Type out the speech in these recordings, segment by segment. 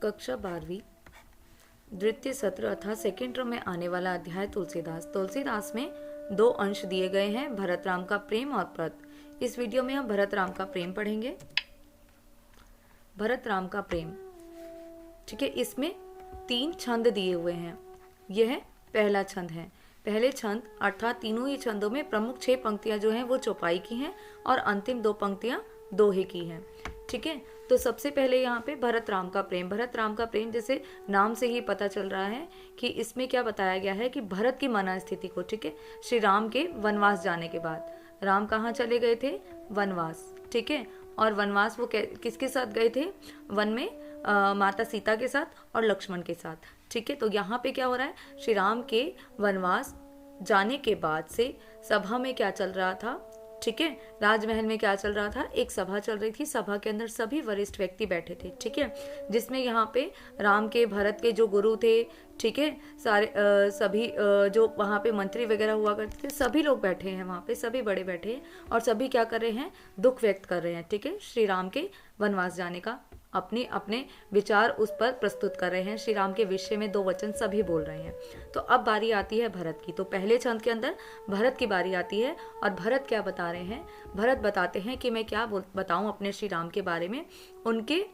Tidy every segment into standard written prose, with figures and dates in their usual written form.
कक्षा 12वीं द्वितीय सत्र अर्थात सेकेंड टर्म में आने वाला अध्याय तुलसीदास। तुलसीदास में 2 अंश दिए गए हैं, भरत राम का प्रेम और प्रत। इस वीडियो में हम भरत राम का प्रेम पढ़ेंगे। भरत राम का प्रेम, ठीक है। इसमें 3 छंद दिए हुए हैं। यह पहला छंद है। पहले छंद अर्थात तीनों ही छंदों में प्रमुख 6 पंक्तियां जो हैं वो चौपाई की हैं और अंतिम 2 पंक्तियां दोहे की हैं, ठीक है। तो सबसे पहले यहाँ पे भरत राम का प्रेम। भरत राम का प्रेम जैसे नाम से ही पता चल रहा है कि इसमें क्या बताया गया है कि भरत की मनस्थिति को, ठीक है, श्री राम के वनवास जाने के बाद राम कहाँ चले गए थे? वनवास, ठीक है। और वनवास वो किसके साथ गए थे? वन में माता सीता के साथ और लक्ष्मण के साथ, ठीक है। तो यहाँ पे क्या हो रहा है? श्री राम के वनवास जाने के बाद से सभा में क्या चल रहा था, ठीक है, राजमहल में क्या चल रहा था? एक सभा चल रही थी। सभा के अंदर सभी वरिष्ठ व्यक्ति बैठे थे, ठीक है, जिसमें यहाँ पे राम के भरत के जो गुरु थे, ठीक है, सारे सभी जो वहाँ पे मंत्री वगैरह हुआ करते थे, सभी लोग बैठे हैं वहाँ पे, सभी बड़े बैठे हैं और सभी क्या कर रहे हैं? दुख व्यक्त कर रहे हैं, ठीक है, श्री राम के वनवास जाने का। अपने अपने विचार उस पर प्रस्तुत कर रहे हैं। श्री राम के विषय में 2 वचन सभी बोल रहे हैं। तो अब बारी आती है भरत की। तो पहले छंद के अंदर भरत की बारी आती है और भरत क्या बता रहे हैं? भरत बताते हैं कि मैं क्या बताऊं अपने श्री राम के बारे में। उनके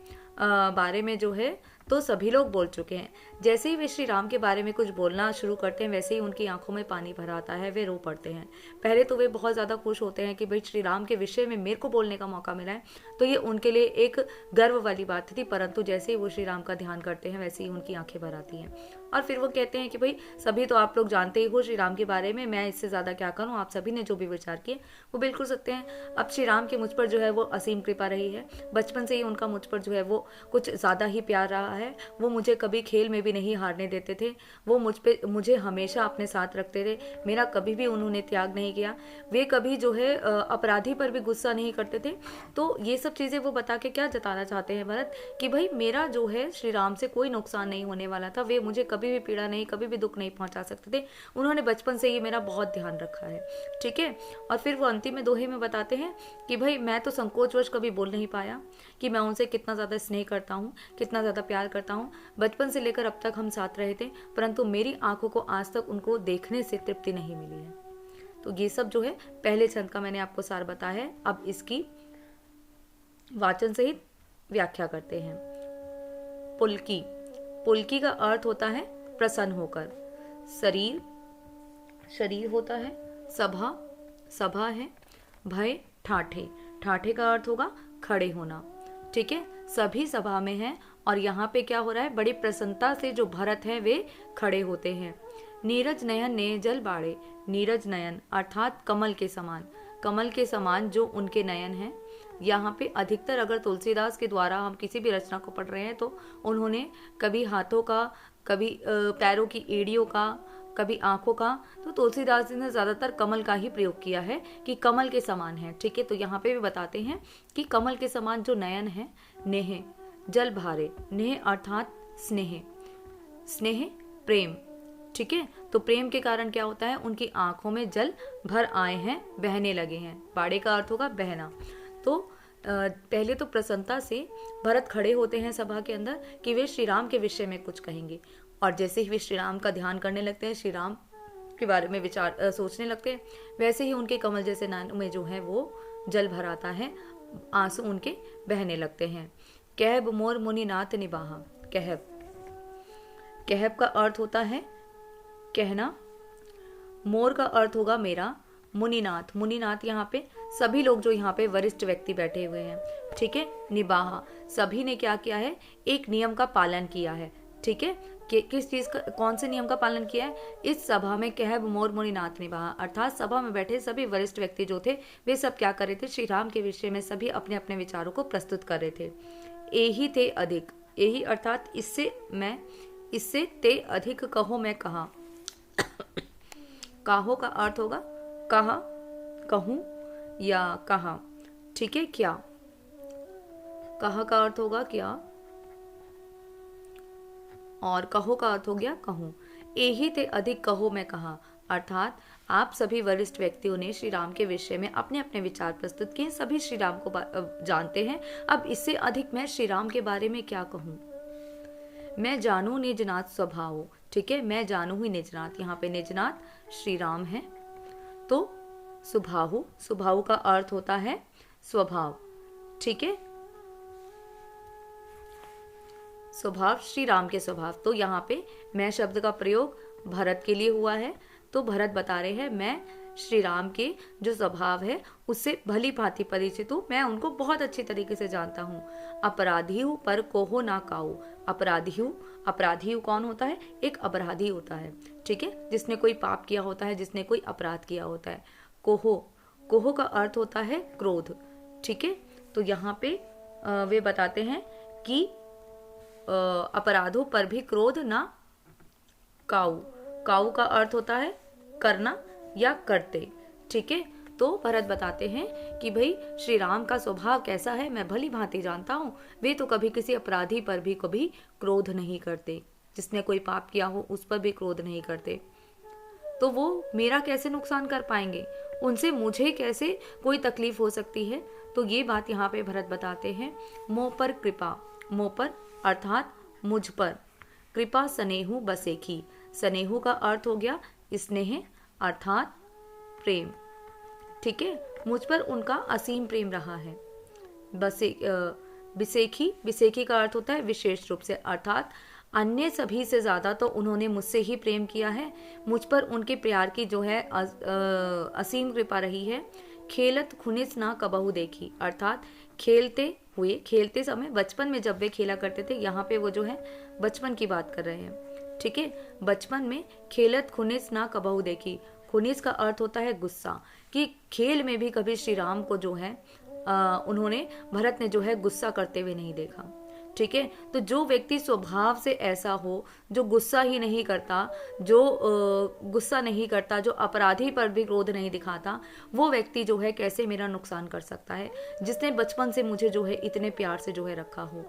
बारे में जो है तो सभी लोग बोल चुके हैं। जैसे ही वे श्री राम के बारे में कुछ बोलना शुरू करते हैं वैसे ही उनकी आंखों में पानी भर आता है, वे रो पड़ते हैं। पहले तो वे बहुत ज़्यादा खुश होते हैं कि भाई श्री राम के विषय में मेरे को बोलने का मौका मिला है, तो ये उनके लिए एक गर्व वाली बात थी। परंतु जैसे ही वो श्री राम का ध्यान करते हैं वैसे ही उनकी आंखें भर आती हैं और फिर वो कहते हैं कि भाई सभी तो आप लोग जानते ही हो श्री राम के बारे में, मैं इससे ज़्यादा क्या करूँ, आप सभी ने जो भी विचार किए वो बिल्कुल सत्य हैं। अब श्री राम की मुझ पर जो है वो असीम कृपा रही है। बचपन से ही उनका मुझ पर जो है वो कुछ ज़्यादा ही प्यार रहा है। वो मुझे कभी खेल में भी नहीं हारने देते थे। वो मुझे हमेशा अपने साथ रखते थे। मेरा कभी भी उन्होंने त्याग नहीं किया। वे कभी जो है अपराधी पर भी गुस्सा नहीं करते थे। तो ये सब चीज़ें वो बता के क्या जताना चाहते हैं भरत कि भाई मेरा जो है श्री राम से कोई नुकसान नहीं होने वाला था। वे मुझे कभी भी पीड़ा नहीं, कभी भी दुख नहीं पहुंचा सकते थे। उन्होंने बचपन से ही मेरा बहुत ध्यान रखा है, ठीक है। और फिर वो अंतिम में दोहे में बताते हैं कि भाई मैं तो संकोचवश कभी बोल नहीं पाया कि मैं उनसे कितना ज़्यादा स्नेह करता हूँ, कितना ज़्यादा प्यार करता हूँ। बचपन से लेकर अब तक हम साथ रहे थे, परंतु मेरी आंखों को आज तक उनको देखने से तृप्ति नहीं मिली है। तो ये सब जो है पहले छंद का मैंने आपको सार बताया है। अब इसकी वाचन सहित व्याख्या करते हैं। पुलकी। पुलकी का अर्थ होता है प्रसन्न होकर। शरीर, शरीर होता है। सभा, सभा है। भय, ठाठे, ठाठे का अर्थ होगा खड़े होना, ठीक है। सभी सभा में हैं और यहाँ पे क्या हो रहा है? बड़ी प्रसन्नता से जो भरत हैं वे खड़े होते हैं। नीरज नयन ने जल बाड़े। नीरज नयन अर्थात कमल के समान, कमल के समान जो उनके नयन हैं। यहाँ पे अधिकतर अगर तुलसीदास के द्वारा हम किसी भी रचना को पढ़ रहे हैं तो उन्होंने कभी हाथों का, कभी पैरों की एड़ियों का, कभी आंखों का, तो तुलसीदास जी ने ज़्यादातर कमल का ही प्रयोग किया है कि कमल के समान है, ठीक है। तो यहाँ पे भी बताते हैं कि कमल के समान जो नयन है। नेह, जल भारे। नेह अर्थात स्नेह, स्नेह प्रेम, ठीक है। तो प्रेम के कारण क्या होता है? उनकी आंखों में जल भर आए हैं, बहने लगे हैं। बाड़े का अर्थ होगा बहना। तो पहले तो प्रसन्नता से भरत खड़े होते हैं सभा के अंदर कि वे श्री राम के विषय में कुछ कहेंगे और जैसे ही वे श्री राम का ध्यान करने लगते हैं, श्री राम के बारे में विचार सोचने लगते हैं, वैसे ही उनके कमल जैसे नयन में जो है वो जल भर आता है, आंसू उनके बहने लगते हैं। कहब मोर मुनिनाथ निबाहा। कहब, कहब का अर्थ होता है कहना। मोर का अर्थ होगा मेरा। मुनिनाथ, मुनिनाथ यहाँ पे सभी लोग जो यहाँ पे वरिष्ठ व्यक्ति बैठे हुए हैं, ठीक है। निबाहा, सभी ने क्या किया है? एक नियम का पालन किया है, ठीक है। कि किस चीज का, कौन से नियम का पालन किया है? इस सभा में कहब मोर मुनिनाथ निबाहा अर्थात सभा में बैठे सभी वरिष्ठ व्यक्ति जो थे वे सब क्या कर रहे थे? श्री राम के विषय में सभी अपने अपने विचारों को प्रस्तुत कर रहे थे। एही ते अधिक, एही अर्थात इससे मैं, इससे ते अधिक कहो मैं कहा। काहो का अर्थ होगा कहा, कहूं या कहा, ठीक है। क्या, कहा का अर्थ होगा क्या और कहो का अर्थ हो गया कहूं। एही ते अधिक कहो मैं कहा अर्थात आप सभी वरिष्ठ व्यक्तियों ने श्री राम के विषय में अपने अपने विचार प्रस्तुत किए। सभी श्री राम को जानते हैं। अब इससे अधिक मैं श्री राम के बारे में क्या कहूं। मैं जानू निजनाथ स्वभाव, ठीक है, मैं जानू ही निजनाथ, यहाँ पे निजनाथ श्री राम है। तो सुभाहु, सुभाहु का अर्थ होता है स्वभाव, ठीक है, स्वभाव, श्री राम के स्वभाव। तो यहाँ पे मैं शब्द का प्रयोग भरत के लिए हुआ है। तो भरत बता रहे हैं मैं श्री राम के जो स्वभाव है उससे भली भांति परिचित हूँ, मैं उनको बहुत अच्छी तरीके से जानता हूँ। अपराधी हूँ पर कोहो ना काऊ, अपराधी हूँ, अपराधी हूँ कौन होता है? एक अपराधी होता है, ठीक है, जिसने कोई पाप किया होता है, जिसने कोई अपराध किया होता है। कोहो, कोहो का अर्थ होता है क्रोध, ठीक है। तो यहाँ पे वे बताते हैं कि अपराधों पर भी क्रोध ना काऊ, काऊ का अर्थ होता है करना या करते, ठीक है। तो भरत बताते हैं कि भाई श्री राम का स्वभाव कैसा है मैं भली भांति जानता हूँ, वे तो कभी किसी अपराधी पर भी कभी क्रोध नहीं करते, जिसने कोई पाप किया हो उस पर भी क्रोध नहीं करते। तो वो मेरा कैसे नुकसान कर पाएंगे, उनसे मुझे कैसे कोई तकलीफ हो सकती है। तो ये बात यहाँ पे भरत बताते हैं। मोह पर कृपा, मोह पर अर्थात मुझ पर, कृपा स्नेहु बसेखी, स्नेहु का अर्थ हो गया स्नेह अर्थात प्रेम, ठीक है, मुझ पर उनका असीम प्रेम रहा है। बिसेखी, बिसेखी का अर्थ होता है विशेष रूप से, अर्थात अन्य सभी से ज्यादा तो उन्होंने मुझसे ही प्रेम किया है, मुझ पर उनके प्यार की जो है असीम कृपा रही है। खेलत खुनिस ना कबहू देखी, अर्थात खेलते हुए, खेलते समय बचपन में जब वे खेला करते थे, यहाँ पे वो जो है बचपन की बात कर रहे हैं, ठीक है। बचपन में खेलत खुनिस ना कबहू देखी, खुनिस का अर्थ होता है गुस्सा, कि खेल में भी कभी श्री राम को जो है उन्होंने, भरत ने जो है गुस्सा करते हुए नहीं देखा, ठीक है। तो जो व्यक्ति स्वभाव से ऐसा हो, जो गुस्सा ही नहीं करता, जो गुस्सा नहीं करता, जो अपराधी पर भी क्रोध नहीं दिखाता, वो व्यक्ति जो है कैसे मेरा नुकसान कर सकता है, जिसने बचपन से मुझे जो है इतने प्यार से जो है रखा हो।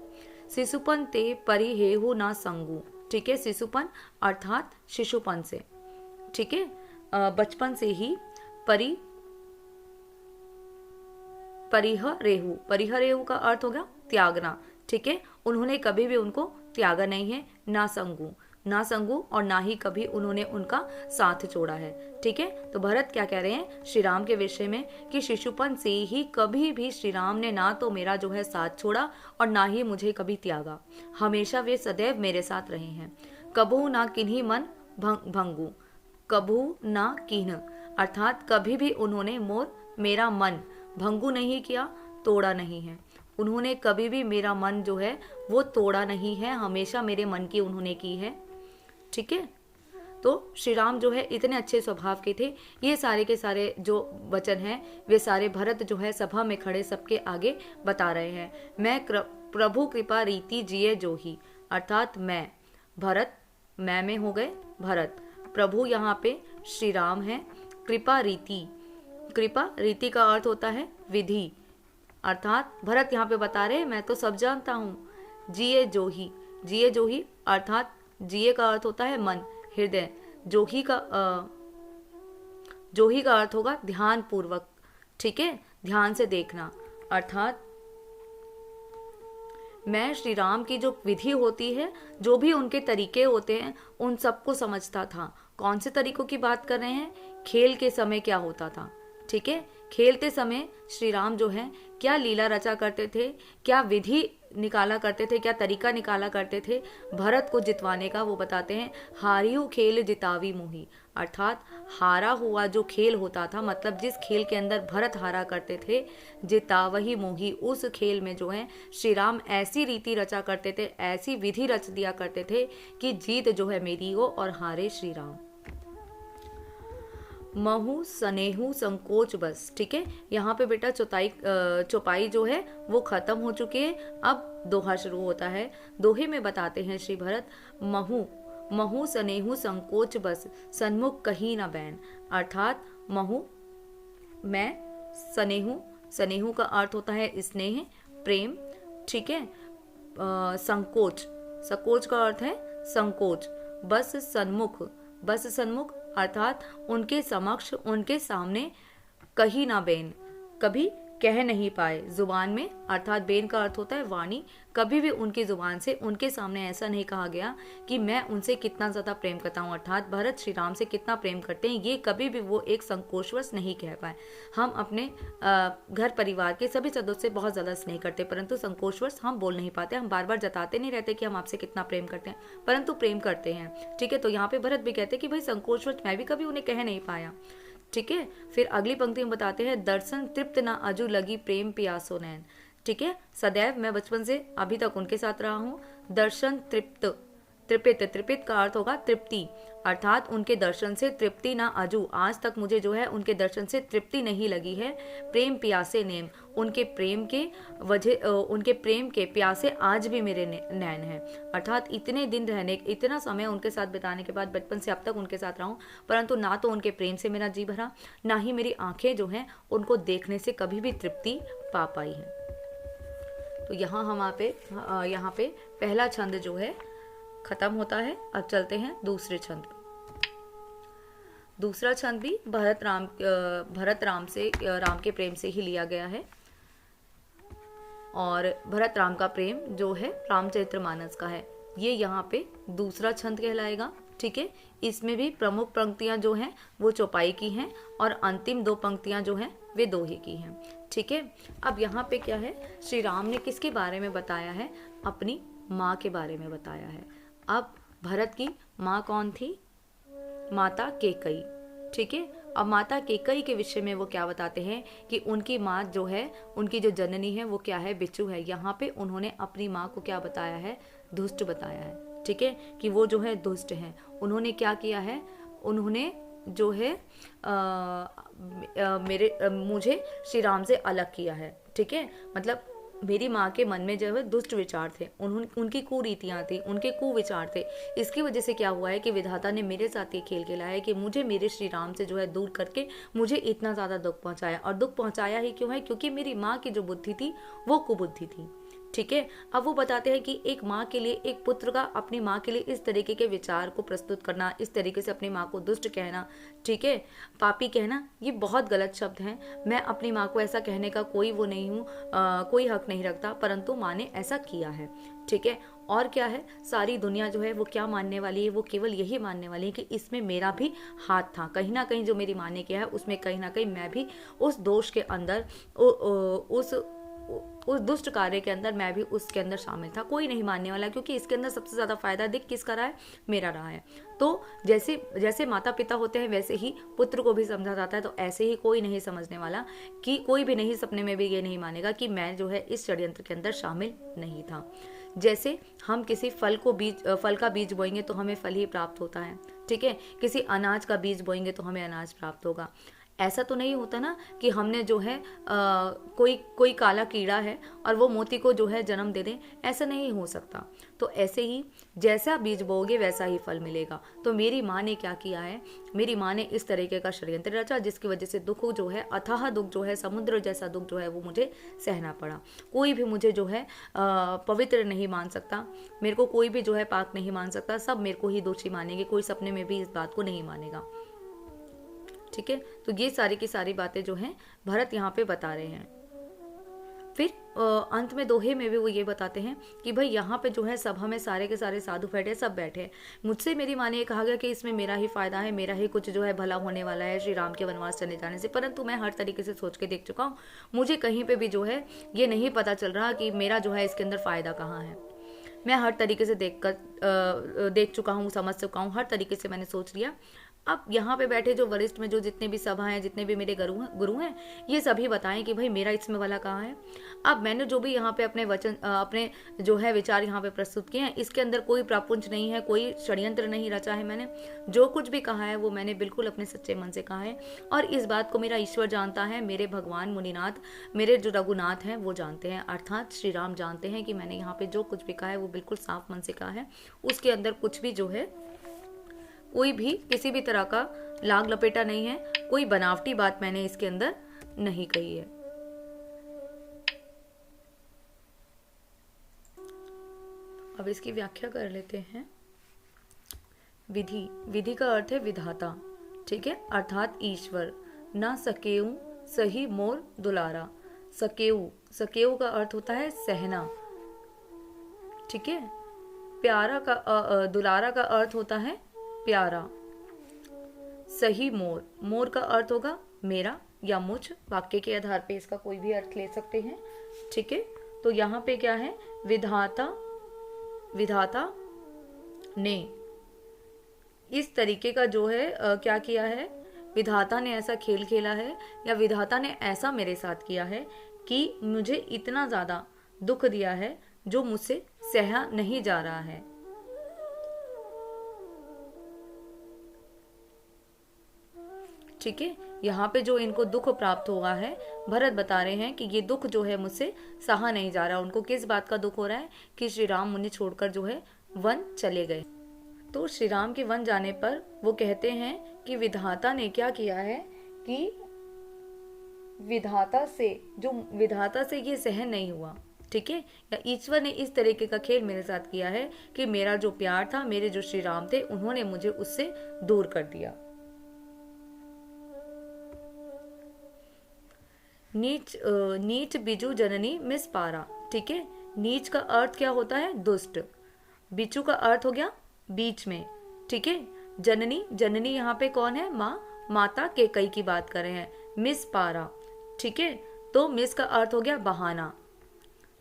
शिशुपन ते परिहेहु ना संगु, ठीक है, शिशुपन अर्थात शिशुपन से, ठीक है, बचपन से ही परिह रेहु, परिह रेहु का अर्थ हो गया त्यागना, ठीक है, उन्होंने कभी भी उनको त्यागा नहीं है। ना संगु, ना संगु और ना ही कभी उन्होंने उनका साथ छोड़ा है, ठीक है। तो भरत क्या कह रहे हैं श्री राम के विषय में कि शिशुपन से ही कभी भी श्री राम ने ना तो मेरा जो है साथ छोड़ा और ना ही मुझे कभी त्यागा, हमेशा वे सदैव मेरे साथ रहे हैं। कबहू ना किन्हीं मन भंगू, कबहू ना किन्ह अर्थात कभी भी उन्होंने मेरा मन भंगू नहीं किया, तोड़ा नहीं है, उन्होंने कभी भी मेरा मन जो है वो तोड़ा नहीं है, हमेशा मेरे मन की उन्होंने की है, ठीक है। तो श्री राम जो है इतने अच्छे स्वभाव के थे। ये सारे के सारे जो वचन हैं वे सारे भरत जो है सभा में खड़े सबके आगे बता रहे हैं। मैं प्रभु कृपा रीति जिए जो ही, अर्थात मैं भरत, मैं में हो गए भरत, प्रभु यहाँ पे श्री राम है, कृपा रीति, कृपा रीति का अर्थ होता है विधि, अर्थात भरत यहाँ पे बता रहे मैं तो सब जानता हूँ। जिए जो ही, जिए जो ही अर्थात जिए का अर्थ होता है मन, हृदय, जो ही का अर्थ होगा ध्यान पूर्वक, ठीक है, ध्यान से देखना, अर्थात मैं श्री राम की जो विधि होती है, जो भी उनके तरीके होते हैं, उन सबको समझता था। कौन से तरीकों की बात कर रहे हैं? खेल के समय क्या होता था, ठीक है, खेलते समय श्री राम जो है क्या लीला रचा करते थे, क्या विधि निकाला करते थे, क्या तरीका निकाला करते थे भरत को जितवाने का, वो बताते हैं। हारियु खेल जितावी मोही, अर्थात हारा हुआ जो खेल होता था, मतलब जिस खेल के अंदर भरत हारा करते थे, जितावही मोही, उस खेल में जो है श्री राम ऐसी रीति रचा करते थे, ऐसी विधि रच दिया करते थे कि जीत जो है मेरी हो और हारे श्री राम। महु स्नेहु संकोच बस, ठीक है, यहाँ पे बेटा चौपाई जो है वो खत्म हो चुकी है, अब दोहा शुरू होता है। दोहे में बताते हैं श्री भरत, महु स्नेहु संकोच बस, सन्मुख कहीं न बैन, अर्थात महु मैं, स्नेहु का अर्थ होता है स्नेह प्रेम, ठीक है, संकोच का अर्थ है संकोच, बस सन्मुख अर्थात उनके समक्ष, उनके सामने, कहीं ना बैन, कभी कह नहीं पाए जुबान में, अर्थात बेन का अर्थ होता है वाणी, कभी भी उनकी जुबान से उनके सामने ऐसा नहीं कहा गया कि मैं उनसे कितना ज़्यादा प्रेम करता हूँ, अर्थात भरत श्री राम से कितना प्रेम करते हैं, ये कभी भी वो एक संकोचवश नहीं कह पाए। हम अपने घर परिवार के सभी सदस्य से बहुत ज़्यादा स्नेह करते, परंतु संकोचवश हम बोल नहीं पाते, हम बार बार जताते नहीं रहते कि हम आपसे कितना प्रेम करते हैं, परंतु प्रेम करते हैं। ठीक है, तो यहाँ पे भरत भी कहते हैं कि भाई संकोचवश मैं भी कभी उन्हें कह नहीं पाया। ठीक है, फिर अगली पंक्ति में बताते हैं, दर्शन तृप्त ना अजू लगी प्रेम पियासो नैन। ठीक है, सदैव मैं बचपन से अभी तक उनके साथ रहा हूँ। दर्शन तृप्त, तृपित, तृपित का अर्थ होगा तृप्ति, अर्थात उनके दर्शन से तृप्ति ना अजू, आज तक मुझे जो है उनके दर्शन से तृप्ति नहीं लगी है। प्रेम प्यासे नेम, उनके प्रेम के वजह, उनके प्रेम के प्यासे आज भी मेरे नैन हैं, अर्थात इतने दिन रहने, इतना समय उनके साथ बिताने के बाद बचपन से अब तक उनके साथ रहा हूँ, परंतु ना तो उनके प्रेम से मेरा जी भरा, ना ही मेरी आंखें जो हैं उनको देखने से कभी भी तृप्ति पा पाई है। तो यहाँ यहाँ पे पहला छंद जो है खत्म होता है। अब चलते हैं दूसरे छंद पे। दूसरा छंद भी भरत राम के प्रेम से ही लिया गया है, और भरत राम का प्रेम जो है रामचरितमानस का है, ये यहाँ पे दूसरा छंद कहलाएगा। ठीक है, इसमें भी प्रमुख पंक्तियां जो हैं वो चौपाई की हैं, और अंतिम दो पंक्तियां जो हैं वे दोहे की हैं। ठीक है, अब यहाँ पे क्या है, श्री राम ने किसके बारे में बताया है, अपनी माँ के बारे में बताया है। अब भरत की माँ कौन थी, माता केकई। ठीक है, अब माता केकई के विषय में वो क्या बताते हैं कि उनकी माँ जो है, उनकी जो जननी है वो क्या है, बिच्छू है। यहाँ पे उन्होंने अपनी माँ को क्या बताया है, दुष्ट बताया है। ठीक है, कि वो जो है दुष्ट है। उन्होंने क्या किया है, उन्होंने जो है मुझे श्री राम से अलग किया है। ठीक है, मतलब मेरी माँ के मन में जो है दुष्ट विचार थे, उनकी कुरीतियाँ थी, उनके कुविचार थे। इसकी वजह से क्या हुआ है कि विधाता ने मेरे साथ ये खेल खेला है कि मुझे मेरे श्री राम से जो है दूर करके मुझे इतना ज़्यादा दुख पहुँचाया। और दुख पहुँचाया ही क्यों है, क्योंकि मेरी माँ की जो बुद्धि थी वो कुबुद्धि थी। ठीक है, अब वो बताते हैं कि एक माँ के लिए, एक पुत्र का अपनी माँ के लिए इस तरीके के विचार को प्रस्तुत करना, इस तरीके से अपनी माँ को दुष्ट कहना, ठीक है, पापी कहना, ये बहुत गलत शब्द हैं। मैं अपनी माँ को ऐसा कहने का कोई वो नहीं हूँ, कोई हक नहीं रखता, परंतु माँ ने ऐसा किया है। ठीक है, और क्या है, सारी दुनिया जो है वो क्या मानने वाली है, वो केवल यही मानने वाली है कि इसमें मेरा भी हाथ था। कहीं ना कहीं जो मेरी माँ ने किया है उसमें कहीं ना कहीं मैं भी उस दोष के अंदर, उस दुष्ट कार्य के अंदर मैं भी उसके अंदर शामिल था। कोई नहीं मानने वाला, क्योंकि इसके अंदर सबसे ज़्यादा फायदा दिख किसका रहा है, मेरा रहा है। तो जैसे जैसे माता पिता होते हैं वैसे ही पुत्र को भी समझा जाता है। तो ऐसे ही कोई नहीं समझने वाला, कि कोई भी नहीं सपने में भी ये नहीं मानेगा कि मैं जो है इस षड्यंत्र के अंदर शामिल नहीं था। जैसे हम किसी फल का बीज बोएंगे तो हमें फल ही प्राप्त होता है। ठीक है, किसी अनाज का बीज बोएंगे तो हमें अनाज प्राप्त होगा। ऐसा तो नहीं होता ना कि हमने जो है कोई काला कीड़ा है और वो मोती को जो है जन्म दे दे, ऐसा नहीं हो सकता। तो ऐसे ही जैसा बीज बोओगे वैसा ही फल मिलेगा। तो मेरी माँ ने क्या किया है, मेरी माँ ने इस तरीके का षड्यंत्र रचा, जिसकी वजह से दुख जो है, अथाह दुख जो है, समुद्र जैसा दुख जो है वो मुझे सहना पड़ा। कोई भी मुझे जो है पवित्र नहीं मान सकता, मेरे को कोई भी जो है पाक नहीं मान सकता, सब मेरे को ही दोषी मानेंगे, कोई सपने में भी इस बात को नहीं मानेगा। ठीक है, तो ये सारी की सारी बातें जो हैं भरत यहाँ पे बता रहे हैं। फिर अंत में दोहे में भी वो ये बताते हैं कि भाई यहाँ पे जो है सभा में सारे के सारे साधु बैठे, सब बैठे। मुझसे मेरी माँ ने ये कहा गया कि इसमें मेरा ही फायदा है, मेरा ही कुछ जो है भला होने वाला है श्री राम के वनवास चले जाने से, परंतु मैं हर तरीके से सोच के देख चुका हूँ, मुझे कहीं पे भी जो है ये नहीं पता चल रहा कि मेरा जो है इसके अंदर फायदा कहाँ है। मैं हर तरीके से देख चुका हूँ, समझ चुका हूँ, हर तरीके से मैंने सोच लिया। अब यहाँ पे बैठे जो वरिष्ठ में जो जितने भी सभा हैं, जितने भी मेरे गुरु हैं, ये सभी बताएं कि भाई मेरा इसमें वाला कहाँ है। अब मैंने जो भी यहाँ पे अपने जो है विचार यहाँ पे प्रस्तुत किए हैं, इसके अंदर कोई प्रापुंज नहीं है, कोई षड्यंत्र नहीं रचा है। मैंने जो कुछ भी कहा है वो मैंने बिल्कुल अपने सच्चे मन से कहा है, और इस बात को मेरा ईश्वर जानता है, मेरे भगवान मुनिनाथ, मेरे जो रघुनाथ हैं वो जानते हैं, अर्थात श्री राम जानते हैं कि मैंने यहाँ पे जो कुछ भी कहा है वो बिल्कुल साफ मन से कहा है। उसके अंदर कुछ भी जो है, कोई भी किसी भी तरह का लाग लपेटा नहीं है, कोई बनावटी बात मैंने इसके अंदर नहीं कही है। अब इसकी व्याख्या कर लेते हैं। विधि का अर्थ है विधाता, ठीक है, अर्थात ईश्वर। ना सकेऊं सही मोर दुलारा, सकेऊ, सकेऊ का अर्थ होता है सहना, ठीक है। प्यारा का दुलारा का अर्थ होता है प्यारा। सही मोर, मोर का अर्थ होगा मेरा या मुझ, वाक्य के आधार पे इसका कोई भी अर्थ ले सकते हैं, ठीक है। तो यहाँ पे क्या है, विधाता, विधाता ने इस तरीके का जो है क्या किया है, विधाता ने ऐसा खेल खेला है या विधाता ने ऐसा मेरे साथ किया है कि मुझे इतना ज्यादा दुख दिया है जो मुझसे सहा नहीं जा रहा है। ठीक है, यहाँ पे जो इनको दुख प्राप्त हुआ है, भरत बता रहे हैं कि ये दुख जो है मुझसे सहा नहीं जा रहा। उनको किस बात का दुख हो रहा है कि श्री राम उन्हें छोड़कर जो है वन चले गए। तो श्री राम के वन जाने पर वो कहते हैं कि विधाता ने क्या किया है कि विधाता से ये सहन नहीं हुआ, ठीक है, या ईश्वर ने इस तरीके का खेल मेरे साथ किया है कि मेरा जो प्यार था, मेरे जो श्री राम थे, उन्होंने मुझे उससे दूर कर दिया। नीच बिजू जननी मिस पारा, ठीक है। नीच का अर्थ क्या होता है, दुष्ट। बिचू का अर्थ हो गया बीच में, ठीक है। जननी, जननी यहाँ पे कौन है, माँ, माता कैकेयी की बात कर रहे हैं। मिस पारा, ठीक है। तो मिस का अर्थ हो गया बहाना,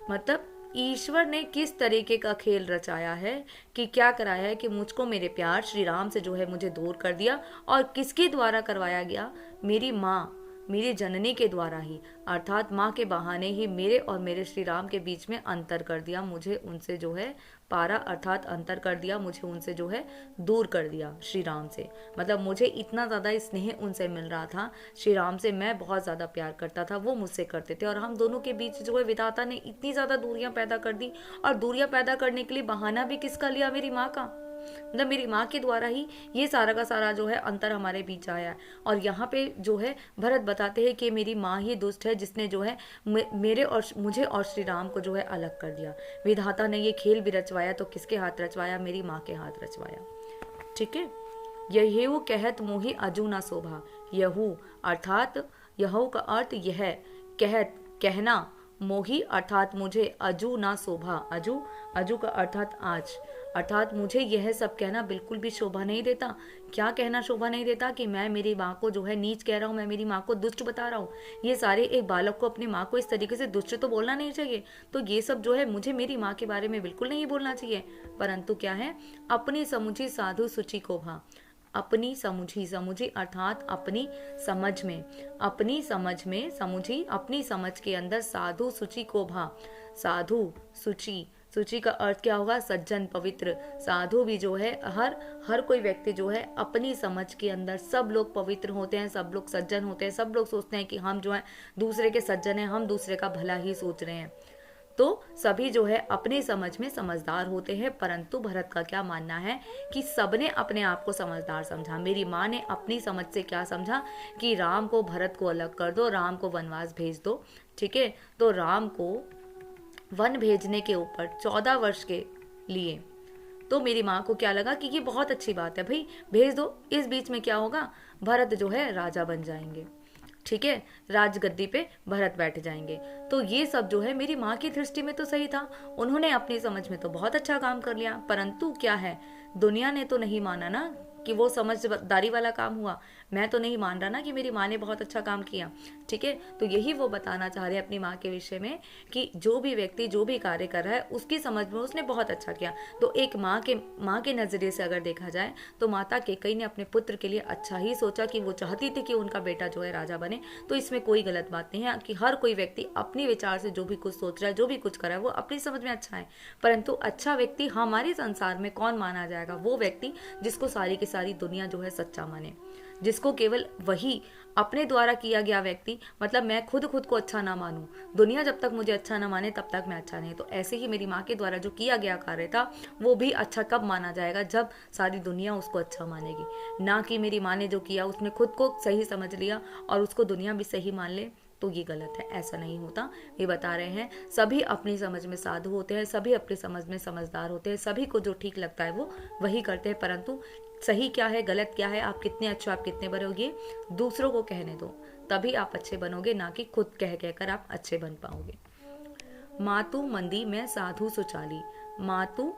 मतलब ईश्वर ने किस तरीके का खेल रचाया है कि क्या कराया है कि मुझको मेरे प्यार श्री राम से जो है मुझे दूर कर दिया। और किसके द्वारा करवाया गया, मेरी माँ, मेरी जननी के द्वारा ही, अर्थात माँ के बहाने ही मेरे और मेरे श्री राम के बीच में अंतर कर दिया, मुझे उनसे जो है पारा अर्थात अंतर कर दिया, मुझे उनसे जो है दूर कर दिया श्री राम से। मतलब मुझे इतना ज़्यादा स्नेह उनसे मिल रहा था, श्री राम से मैं बहुत ज़्यादा प्यार करता था, वो मुझसे करते थे, और हम दोनों के बीच जो है विधाता ने इतनी ज़्यादा दूरियां पैदा कर दी। और दूरियां पैदा करने के लिए बहाना भी किसका लिया, मेरी माँ का। मतलब मेरी माँ के द्वारा ही ये सारा का सारा जो है अंतर हमारे बीच आया है। और यहाँ पे जो है भरत बताते हैं कि मेरी माँ ही दुष्ट है जिसने जो है मेरे और मुझे और श्री राम को जो है अलग कर दिया। विधाता ने ये खेल भी रचवाया तो किसके हाथ रचवाया, मेरी माँ के हाथ रचवाया, ठीक है। यहू कहत मोहि अजू ना शोभा, यहू अर्थात यहू का अर्थ यह, कहत कहना, मोहि अर्थात मुझे, अजू ना शोभा, अजू, अजू का अर्थात आज, अर्थात मुझे यह सब कहना बिल्कुल भी शोभा नहीं देता। क्या कहना शोभा नहीं देता कि मैं मेरी माँ को जो है नीच कह रहा हूँ, मैं मेरी माँ को दुष्ट बता रहा हूँ। ये सारे, एक बालक को अपनी माँ को इस तरीके से दुष्ट तो बोलना नहीं चाहिए। तो ये सब जो है मुझे मेरी माँ के बारे में बिल्कुल नहीं बोलना चाहिए। परंतु क्या है, अपनी समुझी साधु सूचि को भा, अपनी समुझी, समुझी अर्थात अपनी समझ में, अपनी समझ में, समुझी अपनी समझ के अंदर, साधु सूचि को भा, साधु सूचि, सूचि का अर्थ क्या होगा, सज्जन, पवित्र। साधु भी जो है हर कोई व्यक्ति जो है अपनी समझ के अंदर, सब लोग पवित्र होते हैं, सब लोग सज्जन होते हैं, सब लोग सोचते हैं कि हम जो है दूसरे के सज्जन हैं, हम दूसरे का भला ही सोच रहे हैं। तो सभी जो है अपनी समझ में समझदार होते हैं। परंतु भरत का क्या मानना है कि सबने अपने आप को समझदार समझा। मेरी माँ ने अपनी समझ से क्या समझा कि राम को, भरत को अलग कर दो, राम को वनवास भेज दो, ठीक है। तो राम को वन भेजने के ऊपर 14 वर्ष के लिए, तो मेरी माँ को क्या लगा कि ये बहुत अच्छी बात है, भाई भेज दो, इस बीच में क्या होगा, भरत जो है राजा बन जाएंगे, ठीक है, राजगद्दी पे भरत बैठ जाएंगे। तो ये सब जो है मेरी माँ की दृष्टि में तो सही था, उन्होंने अपनी समझ में तो बहुत अच्छा काम कर लिया। परंतु क्या है, दुनिया ने तो नहीं माना ना कि वो समझदारी वाला काम हुआ। मैं तो नहीं मान रहा ना कि मेरी माँ ने बहुत अच्छा काम किया, ठीक है। तो यही वो बताना चाह रहे हैं अपनी माँ के विषय में कि जो भी व्यक्ति जो भी कार्य कर रहा है उसकी समझ में उसने बहुत अच्छा किया। तो एक माँ के नज़रिए से अगर देखा जाए तो माता कैकेयी ने अपने पुत्र के लिए अच्छा ही सोचा कि वो चाहती थी कि उनका बेटा जो है राजा बने। तो इसमें कोई गलत बात नहीं है कि हर कोई व्यक्ति अपने विचार से जो भी कुछ सोच रहा है, जो भी कुछ कर रहा है, वो अपनी समझ में अच्छा है। परंतु अच्छा व्यक्ति हमारे संसार में कौन माना जाएगा, वो व्यक्ति जिसको सारी की सारी दुनिया जो है सच्चा माने, जिसको केवल वही अपने द्वारा किया गया व्यक्ति, मतलब मैं खुद को अच्छा ना मानूं, दुनिया जब तक मुझे अच्छा ना माने तब तक मैं अच्छा नहीं। तो ऐसे ही मेरी माँ के द्वारा जो किया गया कार्य था वो भी अच्छा कब माना जाएगा, जब सारी दुनिया उसको अच्छा मानेगी। ना कि मेरी माँ ने जो किया उसने खुद को सही समझ लिया और उसको दुनिया भी सही मान ले, तो ये गलत है, ऐसा नहीं होता। ये बता रहे हैं सभी अपनी समझ में साधु होते हैं, सभी अपनी समझ में समझदार होते हैं, सभी को जो ठीक लगता है वो वही करते हैं। परंतु सही क्या है, गलत क्या है, आप कितने अच्छे, आप कितने बड़े हो, ये दूसरों को कहने दो। तभी आप अच्छे बनोगे, ना कि खुद कह कहकर आप अच्छे बन पाओगे। मातु मंदी मैं साधु सुचाली। मातु